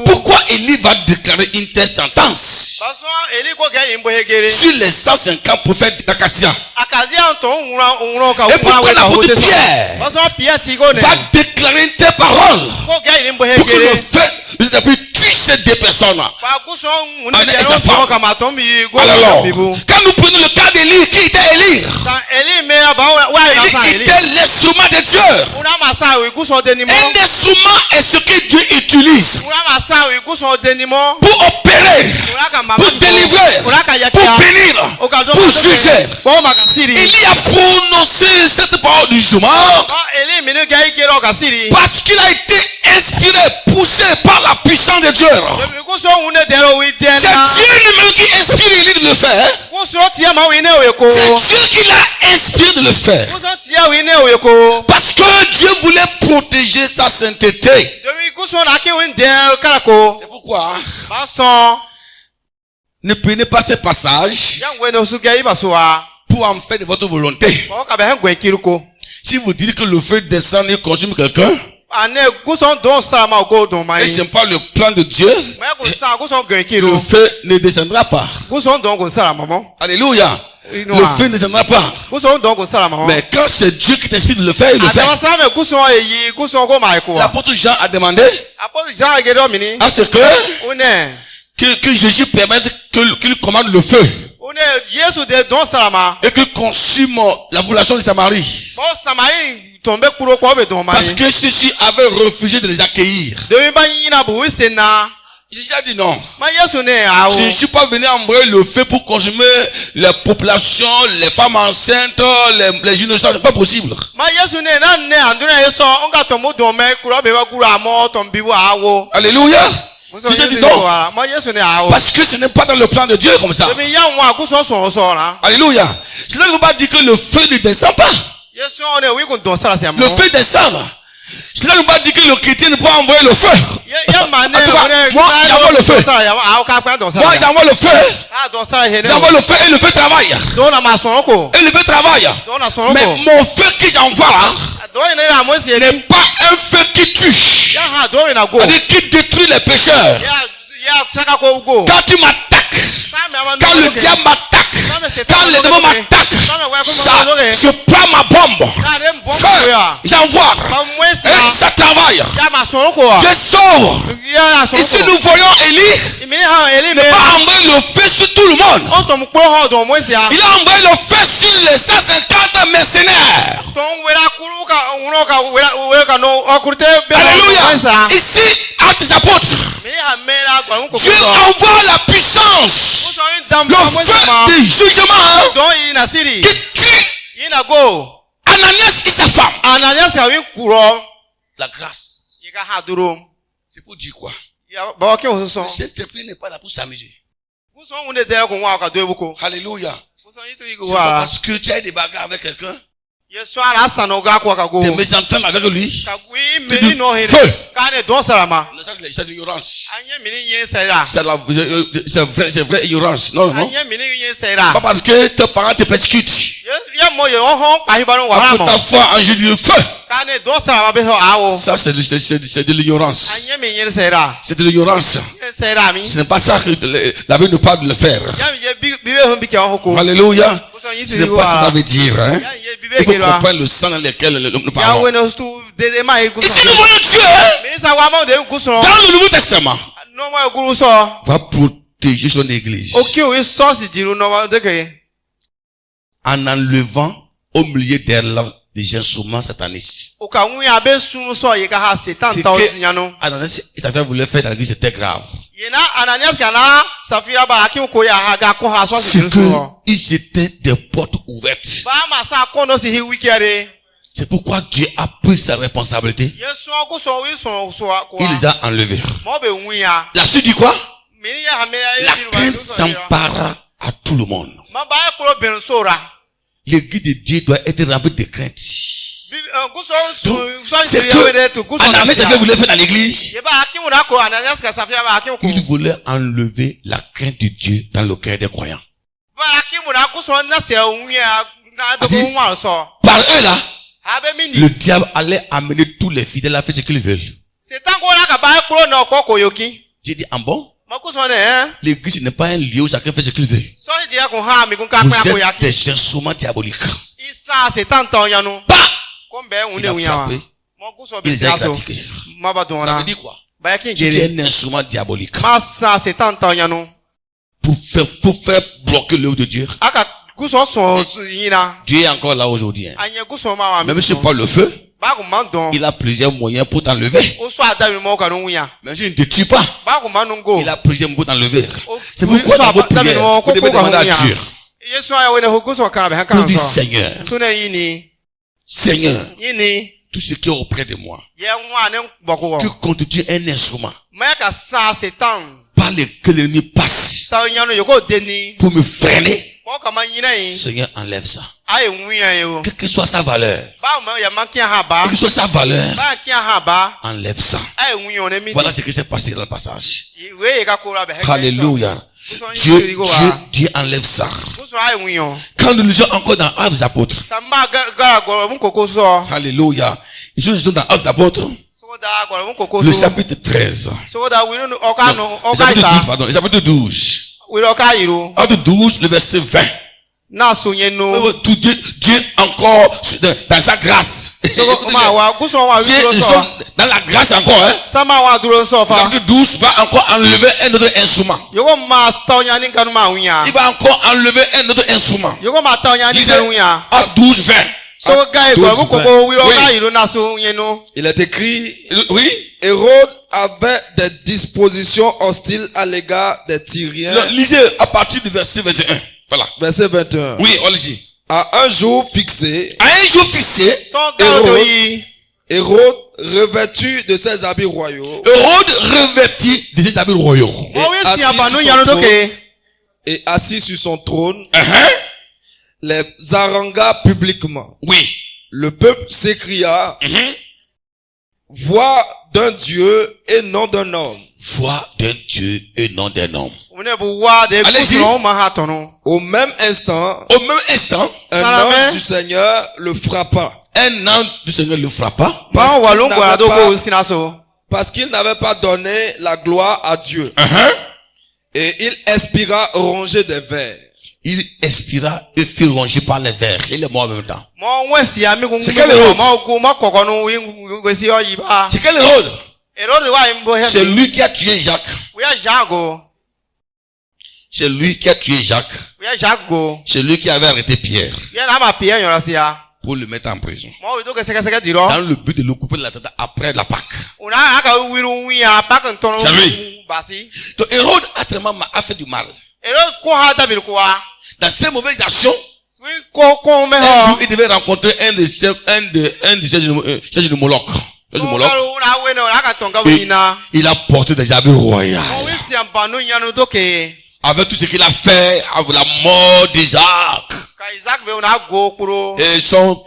pourquoi Élie va déclarer une telle sentence sur les 150 prophètes d'Acacia. Et pourquoi l'apôtre Pierre va déclarer une telle parole pour que le feu tue ces deux personnes et sa femme. Alors, quand nous prenons le cas d'Élie, qui était Élie? Il était l'instrument de Dieu. Un instrument est ce que Dieu utilise pour opérer, pour délivrer, pour bénir, pour juger. Il a prononcé cette parole du jugement parce qu'il a été inspiré, poussé par la puissance de Dieu. C'est Dieu lui-même qui inspire Élie de le faire. C'est Dieu qui l'a inspiré de le faire. Parce que Dieu voulait protéger sa sainteté. C'est pourquoi ne prenez pas ce passage pour en faire de votre volonté. Si vous dites que le feu descend et consume quelqu'un, et ce n'est pas le plan de Dieu, le feu ne descendra pas. Alléluia. Le feu ne descendra pas. Mais quand c'est Dieu qui t'inspire de le faire, il le fait. L'apôtre Jean a demandé à ce que Jésus permette qu'il commande le feu et qu'il consume la population de Samarie. Parce que ceux-ci avaient refusé de les accueillir. Jésus a dit non. Je ne suis pas venu envoyer le feu pour consumer les populations, les femmes enceintes, les innocents. C'est pas possible. Alléluia. Guso Jésus dit Yesu non. wa. Ma Yesu ne awo. Parce que ce n'est pas dans le plan de Dieu comme ça. Ebi ya nwa guso so la. Alléluia. Cela ne veut pas dire que le feu ne descend pas. Yesu on ne wi kun don sala se mo. Le feu descend. Cela ne veut pas dire que le chrétien ne peut pas envoyer le feu. Ya mane En tout cas, moi, j'envoie le feu. Awo ka pa don sala. Moi, j'envoie le feu. Ah don sala he ne. J'envoie le feu et le feu travaille. Don na ma son ko. Et le feu travaille. Don na son Mais ko. mon feu que j'envoie là Don ne na mo si n'est ni. pas un feu qui tue. Ya ha don na go. C'est-à-dire qui détruit les pécheurs. Ya saka ko go. Quand tu m'attaques, quand le diable m'attaque, quand les démons m'attaquent, ça, je prends ma bombe. Feu, j'envoie. Et ça travaille. Ya ma son ko. Je sors. Ya son Ici, ko. nous voyons Élie Imi ha eli ne me. pas envoyer le feu sur tout le monde. On tom kpo ho don mo si a. Il a envoyé le feu sur les 150 mercenaires. Ton wera kuru ka uno ka wera ka no okurte be. Alléluia. Ici, entre les apôtres, Mi ha mera gwa un ko. Dieu envoie la puissance, le feu du jugement Don yi na siri. qui tue Yi na go. Ananias et sa femme. Ananias ka wi kuro. La grâce, Yi ka ha duro. c'est pour dire quoi? Ya ba ke o so. Le Saint-Esprit n'est pas là pour s'amuser. Guso une de ko wa ka do ebuko. Alléluia. Guso yi to yi C'est pas wa. parce que tu as des bagarres avec quelqu'un, Yesu ala sano ga ko ka go. tu mésentends avec lui. Ka wi meri no he. Feu. Ka ne don salama. Ça, c'est l'ignorance. Anye mini yin sera. C'est vrai ignorance. Non, non. Anye mini yin sera. Pas parce que tes parents te persécutent. Ya mo ye on pa hibaron wa Après mo. ta foi en Jésus, feu. Ka ne don salama be ho awo. Ça, c'est de l'ignorance. Anye mi yin sera. C'est de l'ignorance. Yin sera mi. Ce n'est pas ça que la Bible nous parle de le faire. Ya mi ye bibe ho bi ke on ko. Alléluia. Guso yin Ce ti n'est pas ça que ça wa. veut dire. Hein? Ya ye Il bibe faut ke wa. comprendre le sang dans lequel nous Ya parlons. we no stu de ma e guso. Ici, nous voyons Dieu Mi sa wa mo de guso. dans le Nouveau Testament No mo e guru so. va protéger son église Oki o so si jiru no ma de ke. en enlevant au milieu d'elle des instruments satanistes. O ka wu ya be sun so ye ka ha setan C'est ta o que nya no. Ananias et sa femme voulaient faire dans l'église, c'était grave. Ye na Ananias kana Safira ba akin ko ya ha ga ko ha so si C'est jiru so. que ils étaient des portes ouvertes. Ba ma sa ko no si hi wikere. C'est pourquoi Dieu a pris sa responsabilité. Yesu ko so wi so ko. Il les a enlevés. Mo be wu ya. La suite dit quoi? Mi ya ha me ya La jiru ba crainte so. s'empara à tout le monde. Ma ba ko ben so ra. L'église de Dieu doit être remplie de crainte. Guso Donc, so c'est si ya we de to que guso. Ananias et sa femme voulaient faire dans l'église. Ye ba akin mu na ko Ananias ka Safira ba akin ko. Il voulait enlever la crainte de Dieu dans le cœur des croyants. Ba akin mu na guso na se wu ya na do Adi- ko wa so. Par eux là, Ha be mi ni. le diable allait amener tous les fidèles à faire ce qu'ils veulent. Setan ko la ka ba ko na ko ko yoki. J'ai dit, en bon, Ma guso ne eh. l'église n'est pas un lieu où chacun fait ce qu'il veut. So di ya ko ha mi kun ka Vous pa ko êtes yaki. des instruments diaboliques. Isa setan ton ya no. Pas! Ko be wu Il ne a wu ya wa. frappé. Mo guso Il be les a ya so. pratiqués. Ma ba don Ça na. veut dire quoi? Ba yakin Tu es gere. un instrument diabolique Ma sa setan ton ya no. pour faire bloquer l'œuvre de Dieu. Aka guso so yina. Dieu est encore là aujourd'hui. Hein. Anye guso ma wa mi. Même si pas le feu, Ba ko man don. il a plusieurs moyens pour t'enlever. O so ada mi mo ka no wu ya. Même s'il ne te tue pas, Ba ko man go. il a plusieurs moyens pour t'enlever. Oh, C'est oui, pourquoi ça dans vos va, David, prières, on vous devez comprend demander à rien. Dieu. Yesu ya we ne ho guso ka na be ha Nous kan dit so. Seigneur, Tune yini. Seigneur, Yini. tout ce qui est auprès de moi, Ye nwa ne boko wo. qui constitue un instrument Ma ka sa setan. par lequel l'ennemi passe Ta nya no yoko deni. pour me freiner, Ko ka man yina yin. Seigneur, enlève ça. Ai wu ya yo. Quelle que soit sa valeur, Ba ma ya man kian ha ba. quelle que soit sa valeur, Ba kian ha ba. enlève ça. Ai wu yo ne mi. Voilà ce qui s'est passé dans le passage. We ka ko ra be ha. Alléluia. Dieu Dieu enlève ça. Guso ai wu yo. Quand nous lisons encore dans Actes des Apôtres, Samba ga go mun koko so. Alléluia. Ils sont dans Actes des Apôtres, So da go mun koko le so. chapitre 13. So da wi no o ka no Non, o le ka chapitre 12, ita. pardon, le chapitre 12. Wi ro ka yiro. Acte 12, le verset 20. Na so yen no. Tout Dieu encore dans sa grâce. So ma wa guso wa wi Dieu, ro ils so. sont dans la grâce encore. Hein. Sama wa duro so Le fa. chapitre 12 va encore enlever un autre instrument. Yoko ma sta nya ni kan ma wu ya. Il va encore enlever un autre instrument. Yoko ma ta nya ni Lisez kan wu ya. Acte 12, 20. So ga go 12, mun koko wi ro Oui. ka yiro na so yen no. Il est écrit, Oui. Hérode avait des dispositions hostiles à l'égard des Tyriens. Lisez à partir du verset 21. Voilà. Verset 21. Oui, on lit. À un jour fixé, À un jour fixé, Ton ga to yi. Hérode revêtu de ses habits royaux, Hérode revêtit de ses habits royaux. Et assis sur son trône, Uh-huh. les harangua publiquement. Oui. Le peuple s'écria, Mhm. voix d'un Dieu et non d'un homme. Voix d'un Dieu et non d'un homme. Allez-y. Au même instant, Au même instant, un ange du Seigneur le frappa. un ange du Seigneur le frappa. Parce qu'il n'avait pas donné la gloire à Dieu. Uh-huh. Et il expira rongé des vers. Il expira et fut rongé par les vers. Il est mort en même temps. C'est C'est quel Hérode? C'est lui qui a tué Jacques. C'est lui qui a tué Jacques. C'est lui qui avait arrêté Pierre pour le mettre en prison. Dans le but de le couper de la tête après la Pâque. C'est lui. Donc Hérode a fait du mal. Dans ces mauvaises actions, un jour il devait rencontrer un de ces de Moloch. Et il a porté des habits royaux. Avec tout ce qu'il a fait, avec la mort d'Isaac. Et son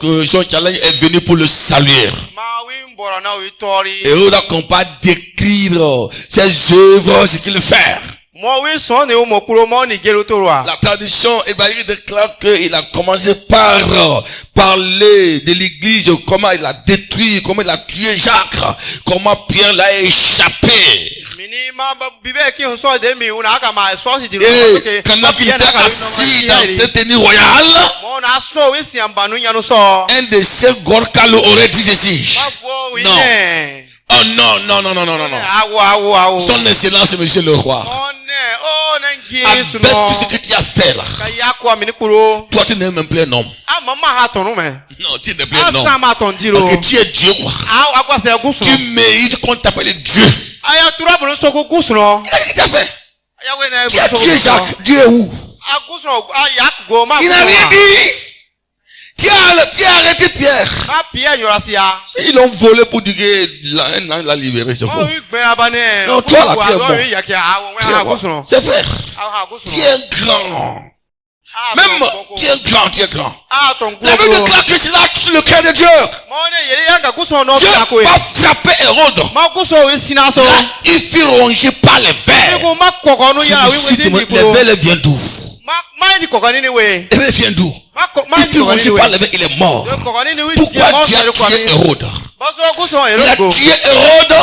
challenge est venu pour le saluer. Hérode n'a qu'on pas décrire ses œuvres, ce qu'il fait. La tradition hébraïque déclare qu'il a commencé par parler de l'église, comment il a détruit, comment il a tué Jacques, comment Pierre l'a échappé. Et quand il était assis dans cette tenue royale, un de ces Gorka aurait dit ceci. Non. Oh non, non, non, non, non, non, non. Son excellence, monsieur le roi. Avec tout ce que tu as fait là. Toi, tu n'es même plus un homme. Non, tu n'es plus un homme. Parce que tu es Dieu, quoi. Tu mérites qu'on t'appelle Dieu. Qu'est-ce que tu as fait? Tu as tué Jacques. Dieu est où? Il n'a rien dit. Tu as arrêté Pierre. Ils l'ont volé pour dire qu'il l'a libéré. C'est faux. Non, toi là, tu es bon. Tu es bon. C'est frère. Tu es grand. Même, tu es grand, tu es grand. La Bible déclare que c'est là sur le cœur de Dieu. Dieu va frapper Hérode. Là, il fut rongé par les vers. Les vers viennent d'où? Il vient d'où? Il fut rongé par les vers, il est mort. Pourquoi Dieu a tué Hérode? Il a tué Hérode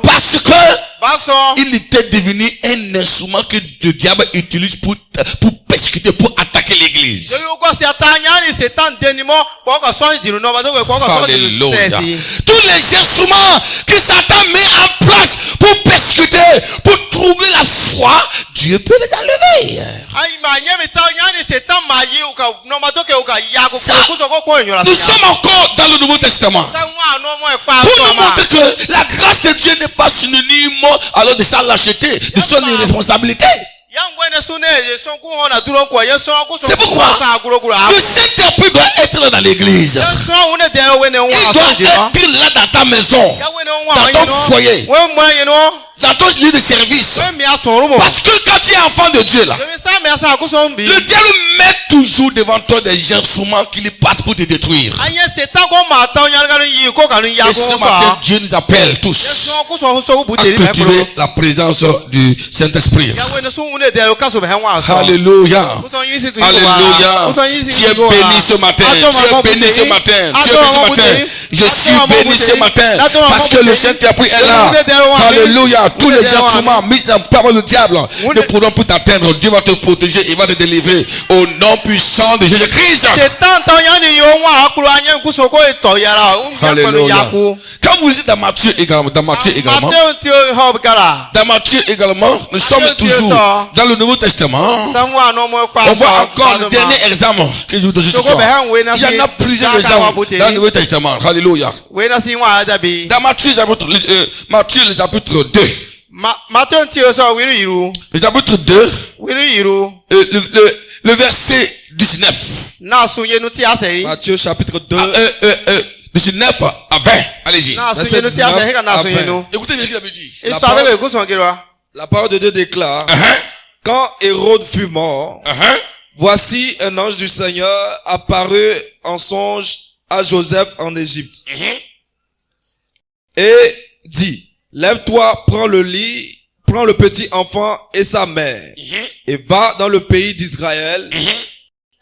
parce que il était devenu un instrument que le diable utilise pour persécuter, pour attaquer l'église. Alléluia. Tous les instruments que Satan met en place pour persécuter, pour troubler la foi, Dieu peut les enlever. Nous sommes encore dans le Nouveau Testament. Pour nous montrer que la grâce de Dieu n'est pas synonyme alors de sa lâcheté, de son irresponsabilité. C'est pourquoi le Saint-Esprit doit être dans l'église. Il doit être là dans ta maison, dans ton foyer, dans ton lieu de service. Parce que quand tu es enfant de Dieu là, le diable met toujours devant toi des instruments qui lui passent pour te détruire. Et ce matin, Dieu nous appelle tous à cultiver la présence du Saint-Esprit. Alléluia. Alléluia. Tu es béni ce matin. Tu es béni ce matin. Tu es béni ce matin. Je suis béni ce matin parce que le Saint-Esprit est là. Alléluia. Tous les instruments mis dans par le diable ne pourront plus t'atteindre. Dieu va te protéger et va te délivrer au nom puissant de Jésus-Christ. Alléluia. Quand vous êtes dans Matthieu également, dans Matthieu également, nous sommes toujours dans le Nouveau Testament. On voit encore le dernier examen que je vous donne ce soir. Il y en a plusieurs examens dans le Nouveau Testament. Alléluia. Dans Matthieu le chapitre 2. Le chapitre 2. Le verset 19. Matthieu chapitre 2. 19 à 20. Allez-y. Na Verset sunye no ti ase 19 heka na à sunye 20. no. Écoutez bien ce qu'il avait dit. Isu adeke gusun kirwa. La parole de Dieu déclare, quand Hérode fut mort, voici un ange du Seigneur apparut en songe à Joseph en Égypte. Et dit, lève-toi, prends le lit, prends le petit enfant et sa mère, et va dans le pays d'Israël,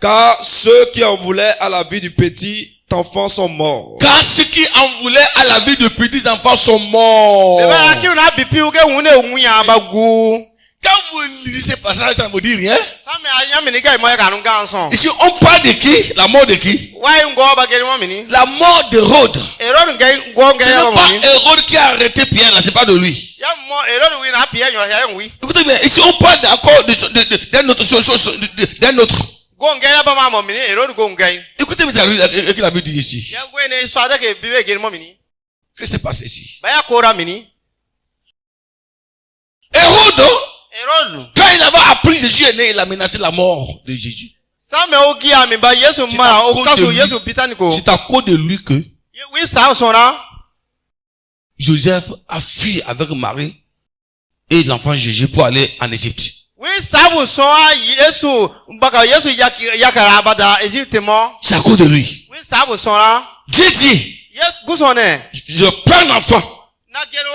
car ceux qui en voulaient à la vie du petit enfant sont morts. Car ceux qui en voulaient à la vie de petits enfants sont morts. Eba aki una bipi uke wune wunya bagu. Quand vous lisez ce passage, ça ne vous dit rien. Same anya mini ga imo ka nunga nson. Ici, on parle de qui? La mort de qui? Why ngo ba geri mo mini? La mort d'Hérode. Hérode ngai ngo Ce ngai n'est mo pas mini. Hérode qui a arrêté Pierre, là, c'est pas de lui. Ya mo Hérode wi na pie nyo ya wi. Écoutez bien, ici, on parle encore d'un autre. Go ngai na ba ma mo mini Hérode go ngai. Écoutez bien ce qu'il a dit ici. Ya go ne isu adeke bibe geri mo mini. Qu'est-ce qui s'est passé ici? Ba ya kora mini. Hérode, Hérode. quand il avait appris Jésus est né, il a menacé la mort de Jésus. Same ogi ami ba Yesu mara o kaso Yesu bitaniko. C'est à cause de lui que Wi sa sona. Joseph a fui avec Marie et l'enfant Jésus pour aller en Égypte. Wi sabu so Yesu mbaka Yesu yakara bada Egypte mo. C'est à cause de lui. Wi sabu sona. Dieu dit, Yes gusone. je prends l'enfant, Na gero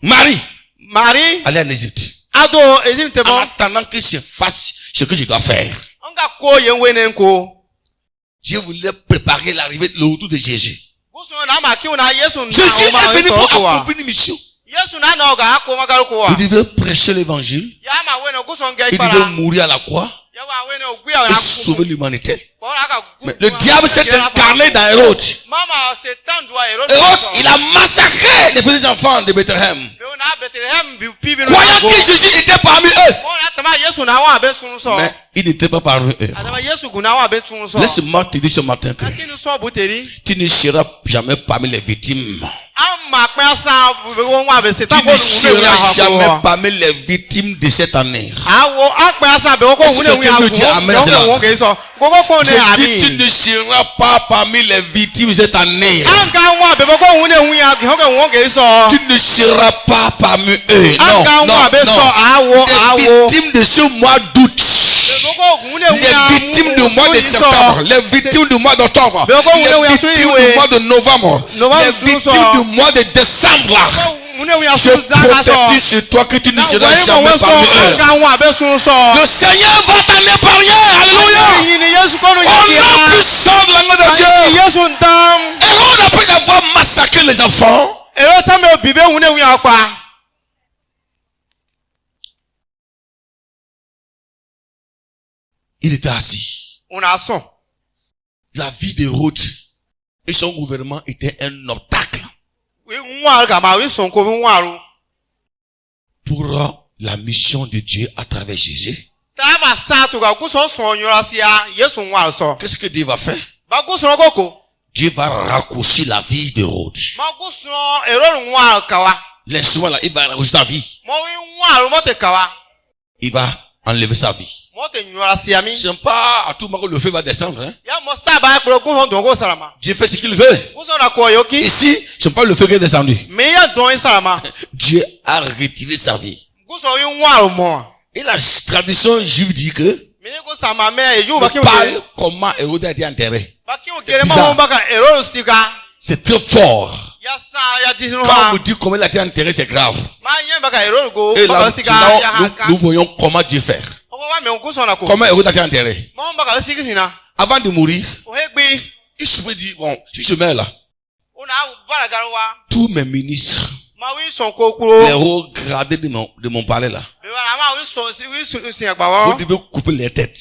Marie, Marie aller en Égypte. ado Egypte En mo. attendant que je fasse ce que je dois faire. Nga ko yenwene nko. Je voulais préparer l'arrivée, le retour de Jésus. Gusone na ma kiuna Yesu na Jésus o ma est venu pour so ko. accomplir une mission. Yesu na na ga ko magaru ko. Il devait prêcher l'évangile. Ya ma wene gusone ga Il ipara. devait mourir à la croix Ya wa wene ogua et na sauver l'humanité. ku. Mais le diable s'est incarné dans Hérode. Mama Satan doit Hérode. Hérode, il a massacré les petits enfants de Bethléem. Na Bethlehem bi pibi no. Croyant que Jésus était parmi eux. Mo na tama Yesu na wa be sunu so. Mais il n'était pas parmi eux. Adama Yesu guna wa be sunu so. Laisse-moi te dire ce matin que Akinu so buteri. tu ne seras jamais parmi les victimes. Amma pe sa won wa be Tu Satan ko ne wune seras jamais wi parmi les victimes de cette année. awo akpa sa be ko wune wi Est-ce que tu dis amen, awo. cela? Won ke so. Gogo ko ne Je dis, tu ami. ne seras pas parmi les victimes de cette année. Anga wa be ko wune wi agi ho ke won ke so. Tu ne seras pas parmi eux. Non, Anga non, wa be so non. awo. Les victimes de ce mois d'août. Les victimes du mois de septembre. Les victimes du mois d'octobre. Les victimes du mois de novembre. Les victimes du mois de décembre. Là. Je prophétise sur toi que tu ne seras jamais parmi eux. Le Seigneur va t'en épargner. Alléluia. Au nom puissant de la main de Dieu. Hérode, après avoir massacré les enfants, il était assis. La vie d'Hérode et son gouvernement était un obstacle pour la mission de Dieu à travers Jésus. Qu'est-ce que Dieu va faire? Dieu va raccourcir la vie d'Hérode. L'instrument là, il va raccourcir sa vie. Il va enlever sa vie. Ce n'est pas à tout moment que le feu va descendre. Hein? Dieu fait ce qu'il veut. Ici, ce n'est pas le feu qui est descendu. Dieu a retiré sa vie. Et la tradition juive dit que on parle comment Hérode a été enterré. C'est très fort. Quand on dit comment il a été enterré, c'est grave. Et là, nous voyons comment Dieu fait. Comment Hérode a été enterré. Avant de mourir, il se dit, bon, si je meurs là, tous mes ministres, les hauts gradés de mon palais là, vous devez couper les têtes.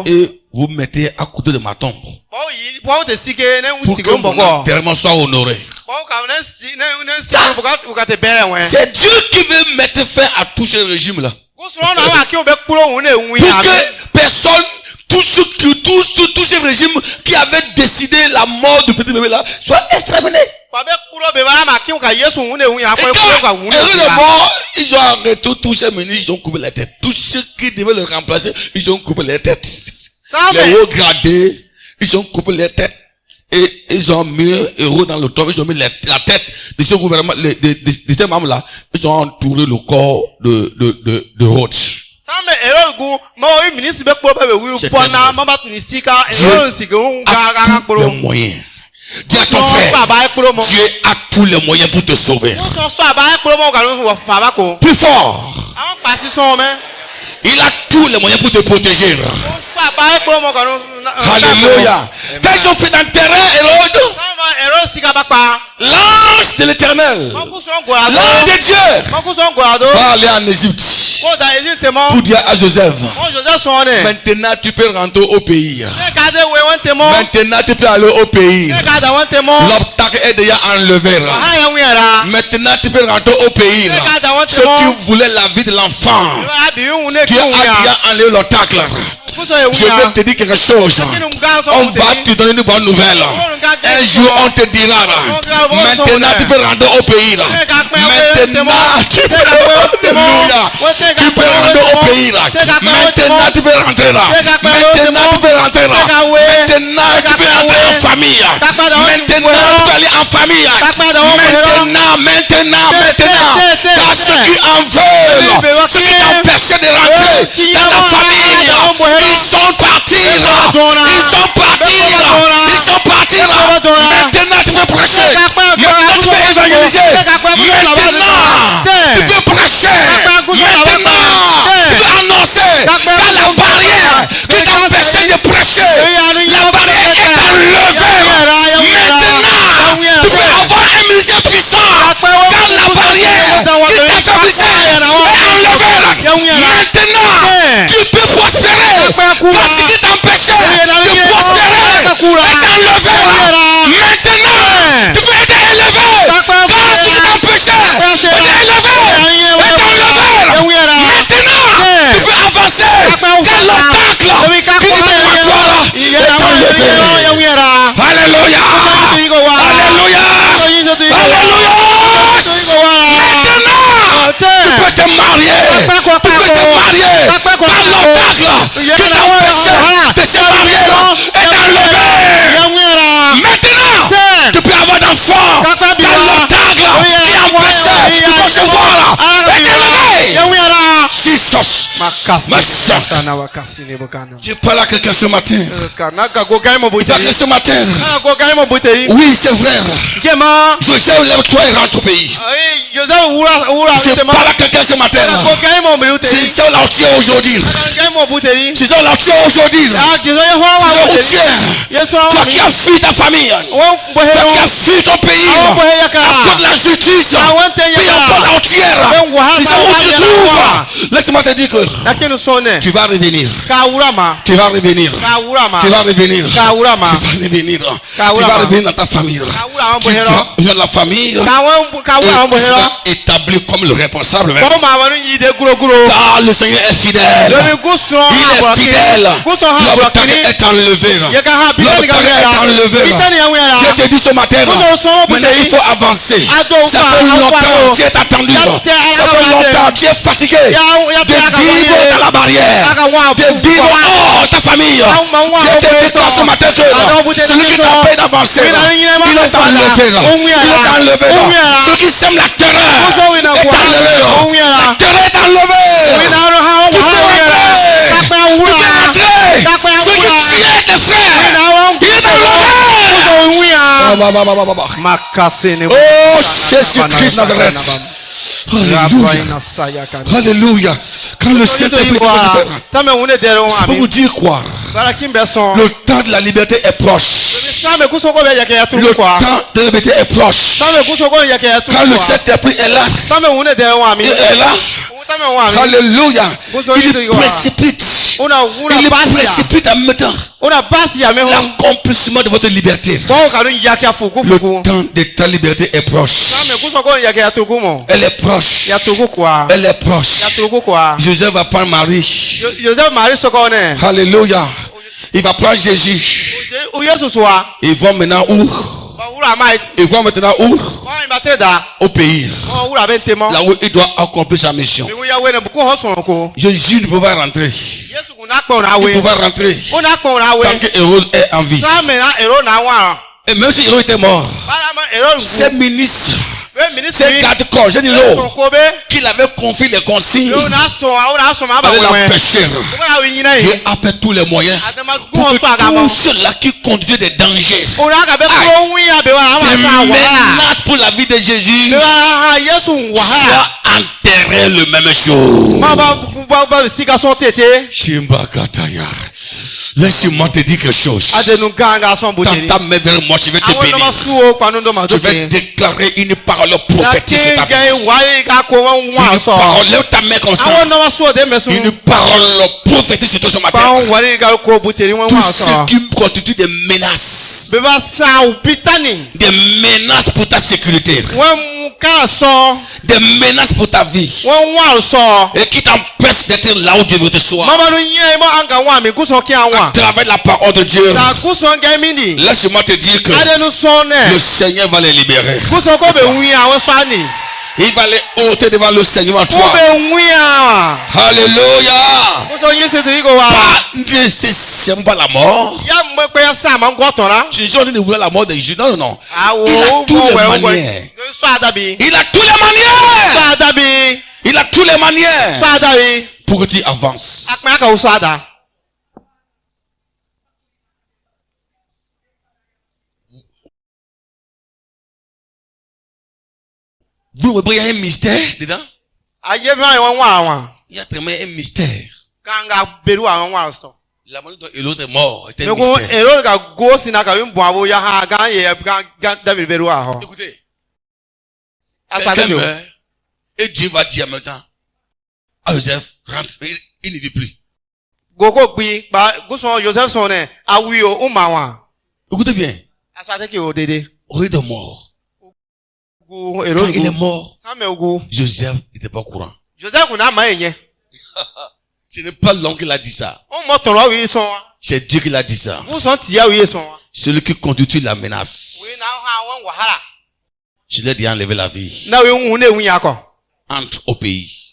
Et vous mettez à côté de ma tombe. Pour que mon enterrement soit honoré. C'est Dieu qui veut mettre fin à tout ce régime là. Pour que personne, tout ce régime qui avait décidé la mort du petit bébé là, soit exterminé. Et quand Hérode est mort, ils ont arrêté tous ces ministres, ils ont coupé les têtes. Tous ceux qui devaient le remplacer, ils ont coupé les têtes. Les hauts gradés, ils ont coupé les têtes. Et ils ont mis Hérode dans le tombe, ils ont mis la tête de ce gouvernement, de ces membres-là, ils ont entouré le corps de Hérode. Les moyens. Dis à ton frère, Dieu a tous les moyens pour te sauver. Plus fort. Il a tous les moyens pour te protéger. Alléluia. Quand ils ont fait d'enterrer Hérode, l'ange de l'Éternel, l'ange de Dieu, va aller en Égypte pour dire à Joseph, maintenant tu peux rentrer au pays. Maintenant tu peux aller au pays. L'obstacle est déjà enlevé. Maintenant tu peux rentrer au pays. Ceux qui voulaient la vie de l'enfant, Dieu a déjà enlevé l'obstacle. Je vais te dire quelque chose. On va te donner une bonne nouvelle. Un jour on te dira, maintenant tu peux rentrer au pays. Maintenant tu peux rentrer au pays. Maintenant tu peux rentrer là. Maintenant tu peux rentrer là. Maintenant tu peux rentrer en famille. Maintenant tu peux aller en famille. Maintenant. Car ceux qui en veulent, ceux qui t'empêchent de rentrer dans la famille, ils sont partis. Maintenant tu peux prêcher. Maintenant tu peux évangéliser. Maintenant tu peux prêcher. Maintenant tu peux annoncer. Car la barrière qui t'empêchait de prêcher, la barrière est enlevée. Maintenant tu peux avoir un ministère puissant. Car la barrière qui t'affaiblissait est enlevée. Maintenant tu peux prospérer. Car ce qui t'empêchait de prospérer est enlevé. Maintenant tu peux être élevé. Car ce qui t'empêchait est élevé. Maintenant tu peux avancer. Car l'obstacle qui était devant toi est enlevé. Alléluia. Alléluia. Maintenant tu peux te marier. Car l'obstacle qui t'empêchait de se marier est enlevé. Maintenant tu peux avoir d'enfants. Car l'obstacle qui empêchait de concevoir est enlevé. Jesus. Je parle à quelqu'un ce matin. Ce matin. Oui, c'est vrai. Joseph, lève-toi et rentre au pays. Je parle à quelqu'un ce matin. C'est ça là où tu es aujourd'hui. C'est ça là où tu es aujourd'hui. Toi qui as fui ta famille. Toi qui as fui ton pays. À cause de la justice. Puis à cause de la tière. C'est ça où tu te trouves. Laisse-moi te dire que tu vas revenir. Tu vas revenir. Tu vas revenir. Tu vas revenir. Tu vas revenir dans ta famille. Tu vas revenir dans la famille. Et tu seras établi comme le responsable. Car le Seigneur est fidèle. Il est fidèle. L'obstacle est enlevé. L'obstacle est enlevé. Je te dis ce matin, maintenant il faut avancer. Ça fait longtemps, tu es attendu. Ça fait longtemps, tu es fatigué de vivre dans la barrière, de vivre hors ta famille. Je te dis ce matin que celui qui t'empêche d'avancer, il est enlevé. Il est enlevé. Celui qui sème la terreur est enlevé. La terreur est enlevée. Tu peux rentrer. Celui qui tuait tes frères, il est enlevé. Oh Jésus-Christ Nazareth. Alléluia. Alléluia. Quand le Saint-Esprit je peux vous dire quoi? Le temps de la liberté est proche. Le temps de la liberté est proche. Quand le Saint-Esprit est là, il est là. Alléluia. Il précipite. Il précipite en même temps l'accomplissement de votre liberté. Le temps de ta liberté est proche. Elle est proche. Elle est proche. Joseph va prendre Marie. Alléluia. Il va prendre Jésus. Ils vont maintenant où? Ils vont maintenant où? Au pays. Là où il doit accomplir sa mission. Jésus ne peut pas rentrer. Il ne peut pas rentrer tant que Hérode est en vie. Et même si Héron était mort, ces ministres, ces gardes-corps, j'ai dit l'eau, qu'il avait confié les consignes, avait l'empêché. Dieu a fait tous les moyens pour que tous ceux-là qui conduisaient des dangers, des menaces pour la vie de Jésus, soient enterrés le même jour. Shimbakataya. Laisse-moi te dire quelque chose. Tanta main vers moi, je vais te bénir. Je vais déclarer une parole prophétique sur ta vie. Une parole, lève ta main comme ça. Une parole prophétique sur toi ce matin. Tous ceux qui constituent des menaces. Des menaces pour ta sécurité. Des menaces pour ta vie. Et qui t'empêchent d'être là où Dieu veut te soir. À travers la parole de Dieu, laisse-moi te dire que le Seigneur va les libérer. Il va les ôter devant le Seigneur en toi. Alléluia. C'est pas la mort. Je suis en train de vouloir la mort de Jésus. Non, non, non. Il a toutes les manières. Il a toutes les manières. Il a toutes les manières pour que tu avances. Vous voyez, il y a un mystère dedans. Il y a tellement un mystère. La mort de l'autre est mort. C'était un mystère. Écoutez. Quelqu'un meurt. Et Dieu va dire en même temps à Joseph, rentre. Il ne vit plus. Écoutez bien. Au lieu de mort. Quand il est mort, Joseph n'était pas au courant. Ce n'est pas l'homme qui l'a dit ça. C'est Dieu qui l'a dit ça. Celui qui constitue la menace. Je l'ai dit enlever la vie. Entre au pays.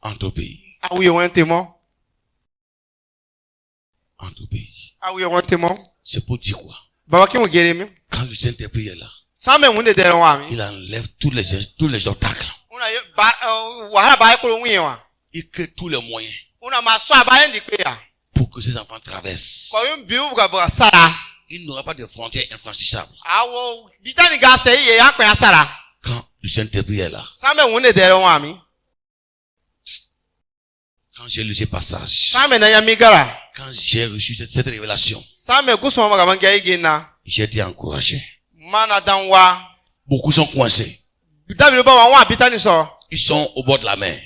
Entre au pays. Entre au pays. C'est pour dire quoi? Quand le Saint-Esprit est là, il enlève tous les obstacles. Il crée tous les moyens pour que ces enfants traversent. Il n'aura pas de frontières infranchissables. Quand le Saint-Esprit est là. Quand j'ai lu ces passages, quand j'ai reçu cette révélation, j'ai été encouragé. Beaucoup sont coincés. Ils sont au bord de la mer.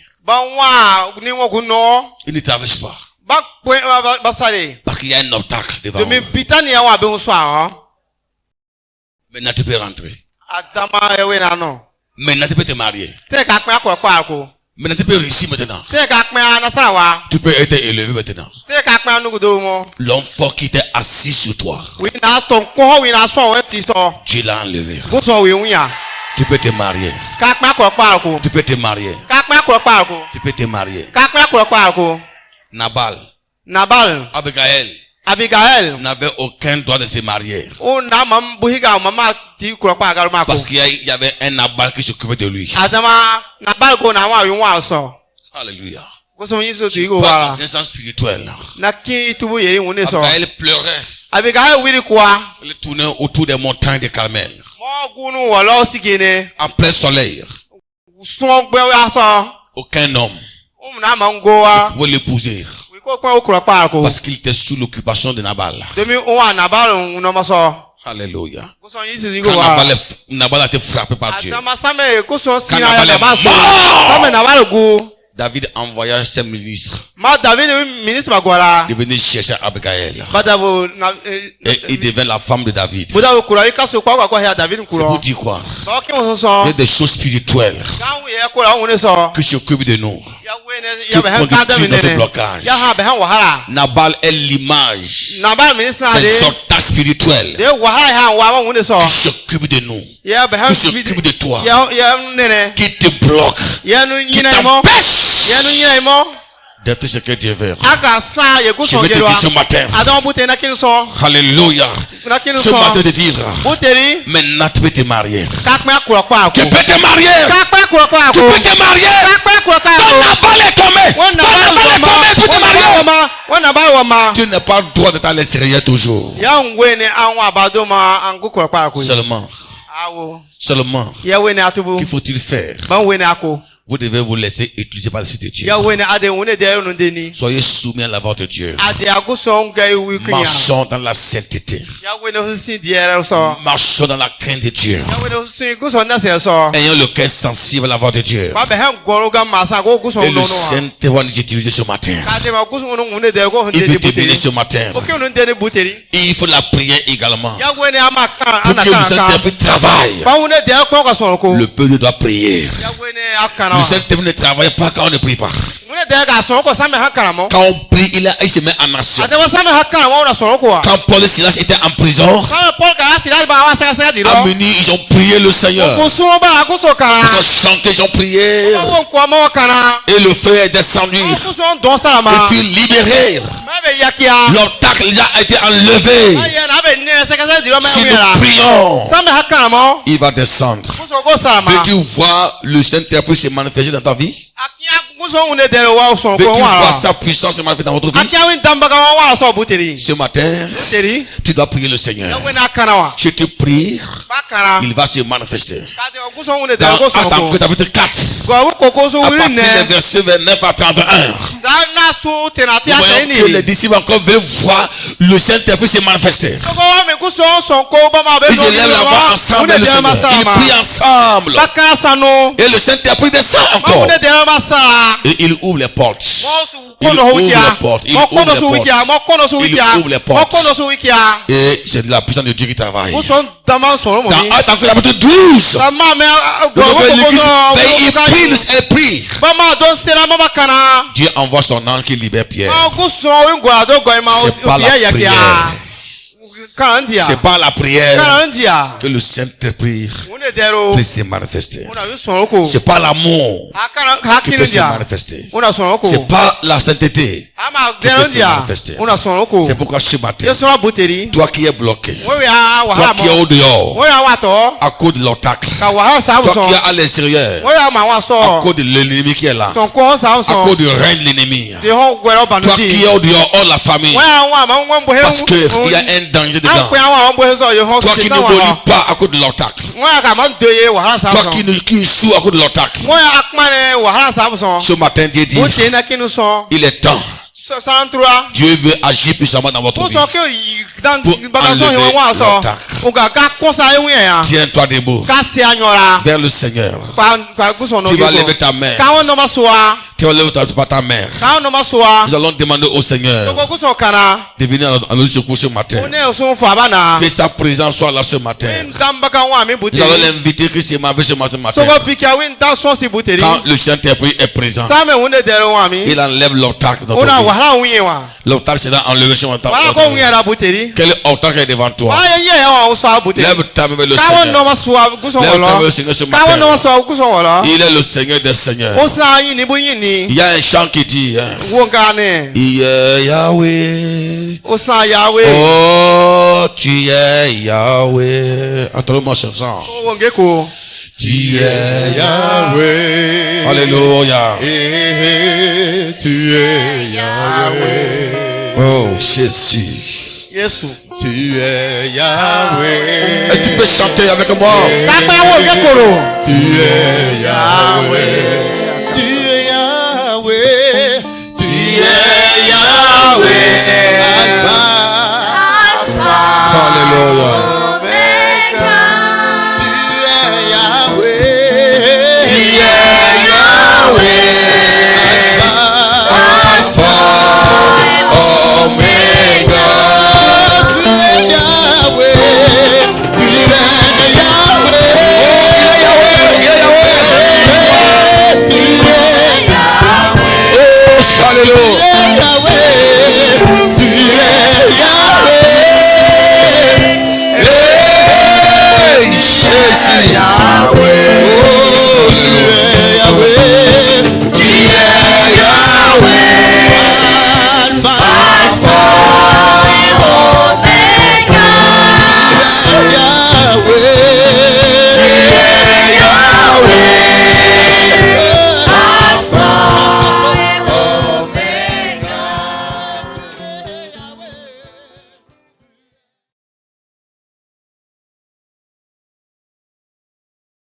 Ils ne traversent pas. Parce qu'il y a un obstacle devant eux. Maintenant tu peux rentrer. Maintenant tu peux te marier. Maintenant tu peux réussir maintenant. Tu peux être élevé maintenant. L'homme fort qui était assis sur toi, Dieu l'a enlevé. Tu peux te marier. Tu peux te marier. Tu peux te marier. Nabal, Abigail n'avait aucun droit de se marier. Parce qu'il y avait un Nabal qui s'occupait de lui. Alléluia. Dans un sens spirituel, Abigail pleurait. Il tournait autour des montagnes de Carmel. En plein soleil. Aucun homme ne pouvait l'épouser. Parce qu'il était sous l'occupation de Nabal. Alléluia. Quand Nabal a été frappé par Dieu. Quand Nabal est mort, David envoya ses ministres de venir chercher Abigail. Et il devint la femme de David. C'est pour dire quoi? Il y a des choses spirituelles qui s'occupent de nous, qui conduisent notre blocage. Nabal est l'image des soldats spirituels qui s'occupent de nous, qui s'occupent de toi, qui te bloquent, qui t'empêchent de tout ce que Dieu veut. aka sa ye Je guso vais te yelwa dire ce matin. adam bute na kinu so Alléluia. na kinu Ce so matin de dire, buteri maintenant tu peux te marier. kakpe akura pa Tu ako peux te marier. kakpe akura pa Tu ako peux te marier. kakpe akura pa Ton ako abat est tombé. wona Ton abat est tombé pour te marier. wona ba wa ma Tu n'as pas le droit de t'aller l'extérieur toujours. ya ngwe ne anwa abado ma angu kura pa ako Seulement, awo seulement, ya we ne atubu qu'il faut-il faire? ban we ne ako Vous devez vous laisser utiliser par le Seigneur de Dieu. ya we ne ade wone de no deni Soyez soumis à la voix de Dieu. ade aguso ngai wi kinya Marchons dans la sainteté. ya we ne si diere so Marchons dans la crainte de Dieu. ya we ne si guso na se so Ayons le cœur sensible à la voix de Dieu. ba be han goro ga masa go guso Et no le no Saint-Esprit va nous utiliser ce matin. ade ma guso no ngune de go Il hunde veut de te bénir buteri ce matin. o ke no de buteri Il faut la prière également. ya we ne ama kan Pour ana que le kan Saint-Esprit travaille. ba wone de ko ga so ko Le peuple doit prier. ya we ne akana Le Saint-Esprit ne travaille pas quand on ne prie pas. wone de ga so ko same hakana mo Quand on prie, il se met en action. ade wa same hakana mo na so ko Quand Paul et Silas étaient en prison, same Paul ga sira ba wa sa di do à minuit, ils ont prié le Seigneur. ko so ba guso kara Ils ont chanté, ils ont prié. won ko mo kana Et le feu est descendu. ko so don sa ma Ils furent libérés. ma be yakia L'obstacle a été enlevé. aye na be ne sa di do ma Si wi nous ra prions, same hakana mo il va descendre. guso go sa ma Veux-tu voir le Saint-Esprit se manifester dans ta vie? akia guso une de wa so ko Veux-tu wa voir sa puissance se manifester dans votre vie? akia win damba ga wa so buteri Ce matin, buteri tu dois prier le ya Seigneur. we na kana wa Je te prie, ba kana il va se manifester. kade guso une de Dans go so Actes ko chapitre 4, go ko ko so à wi partir ne des versets 29 à 31, sana su tenati nous ate voyons ni que les disciples encore veulent voir le Saint-Esprit se manifester. ko wa me guso so ko ba ma be Ils so élèvent la voix ensemble et le Seigneur. Ils prient ensemble. bakara sano Et le Saint-Esprit descend ma encore. une de ma sa Et il ouvre les portes. mo su Il ko no ouvre wikia les portes. Il mo ko ouvre no les su wikia portes. mo ko no su Il wikia ouvre les mo portes. ko no su wikia Et c'est de la puissance de Dieu qui travaille. guso dama so mo Dans ni Actes chapitre 12, sama me vous go devez ko l'église, so il prie, elle prie. ba ma don sera ma bakana Dieu envoie son ange qui libère Pierre. ma guso wi go ado go ma o C'est pas la biya yakia prière. kandia C'est par la prière kandia que le Saint-Esprit une dero peut se manifester. una wi so ko C'est pas l'amour akana qui hakini peut se dia manifester. una so ko C'est pas la sainteté. ama peut dero se dia manifester. una so ko C'est pourquoi ce matin, yeso na buteri toi qui es bloqué, we ya wa toi ha qui es mo au dehors, we ya wa to à cause de l'obstacle, ka wa ha sa toi so qui es à l'extérieur, we ya ma wa so à cause de l'ennemi qui est là, ton ko sa à so cause du règne de l'ennemi, de ho gwero toi qui banudi es au dehors, hors la famille, we ya wa ma ngwa mbo he parce qu'il y a un danger dedans. an ko ya wa mbo he so ye ho Toi qui na n'obéis wa pas à cause de l'obstacle, we ya ka man de ye wa ha sa toi so qui échoue à cause de l'obstacle, we ya akmane wa ha sa so ce matin Dieu dit, o te na kinu so il est temps. santrua Dieu veut agir puissamment dans votre o vie. so ke dan Pour bagaso ye enlever wa so l'obstacle. o ga ka ko sa ye ya Tiens-toi debout ka se anyora vers le Seigneur. pa guso no Tu vas ge lever ta main. ka won no masoa Tu vas lever ta main. ka won no masoa Nous allons demander au Seigneur to ko guso kana de venir à notre secours ce matin. o ne so fa bana Que sa présence soit là ce matin. win dan baka wa mi Nous allons buteri l'inviter que c'est ma vie ce matin. so ko pika win dan so si buteri Quand le Saint-Esprit est présent, sa me wonde dere wa mi il enlève l'obstacle dans ona ton vie. wa ha wi wa L'obstacle sera enlevé sur ton wala ko wi ra buteri Quel obstacle est devant toi? wa ye o so buteri Lève ta main vers le ka won no Seigneur. masoa guso Lève ta main wolo vers le Seigneur ce ka won no matin. masoa guso wolo Il est le Seigneur des Seigneurs. o sa yin ni bu yin Il ni y a un chant qui dit, hein, wo ga ne il est Yahweh. o sa yawe Oh, tu es Yahweh. Entendez-moi ce chant. o wo ge ko Tu es Yahweh. Alléluia. Tu es Yahweh. Oh, Jésus. Yesu Tu es Yahweh. Et tu peux chanter avec moi. ka pa wo ge koro Tu es Yahweh.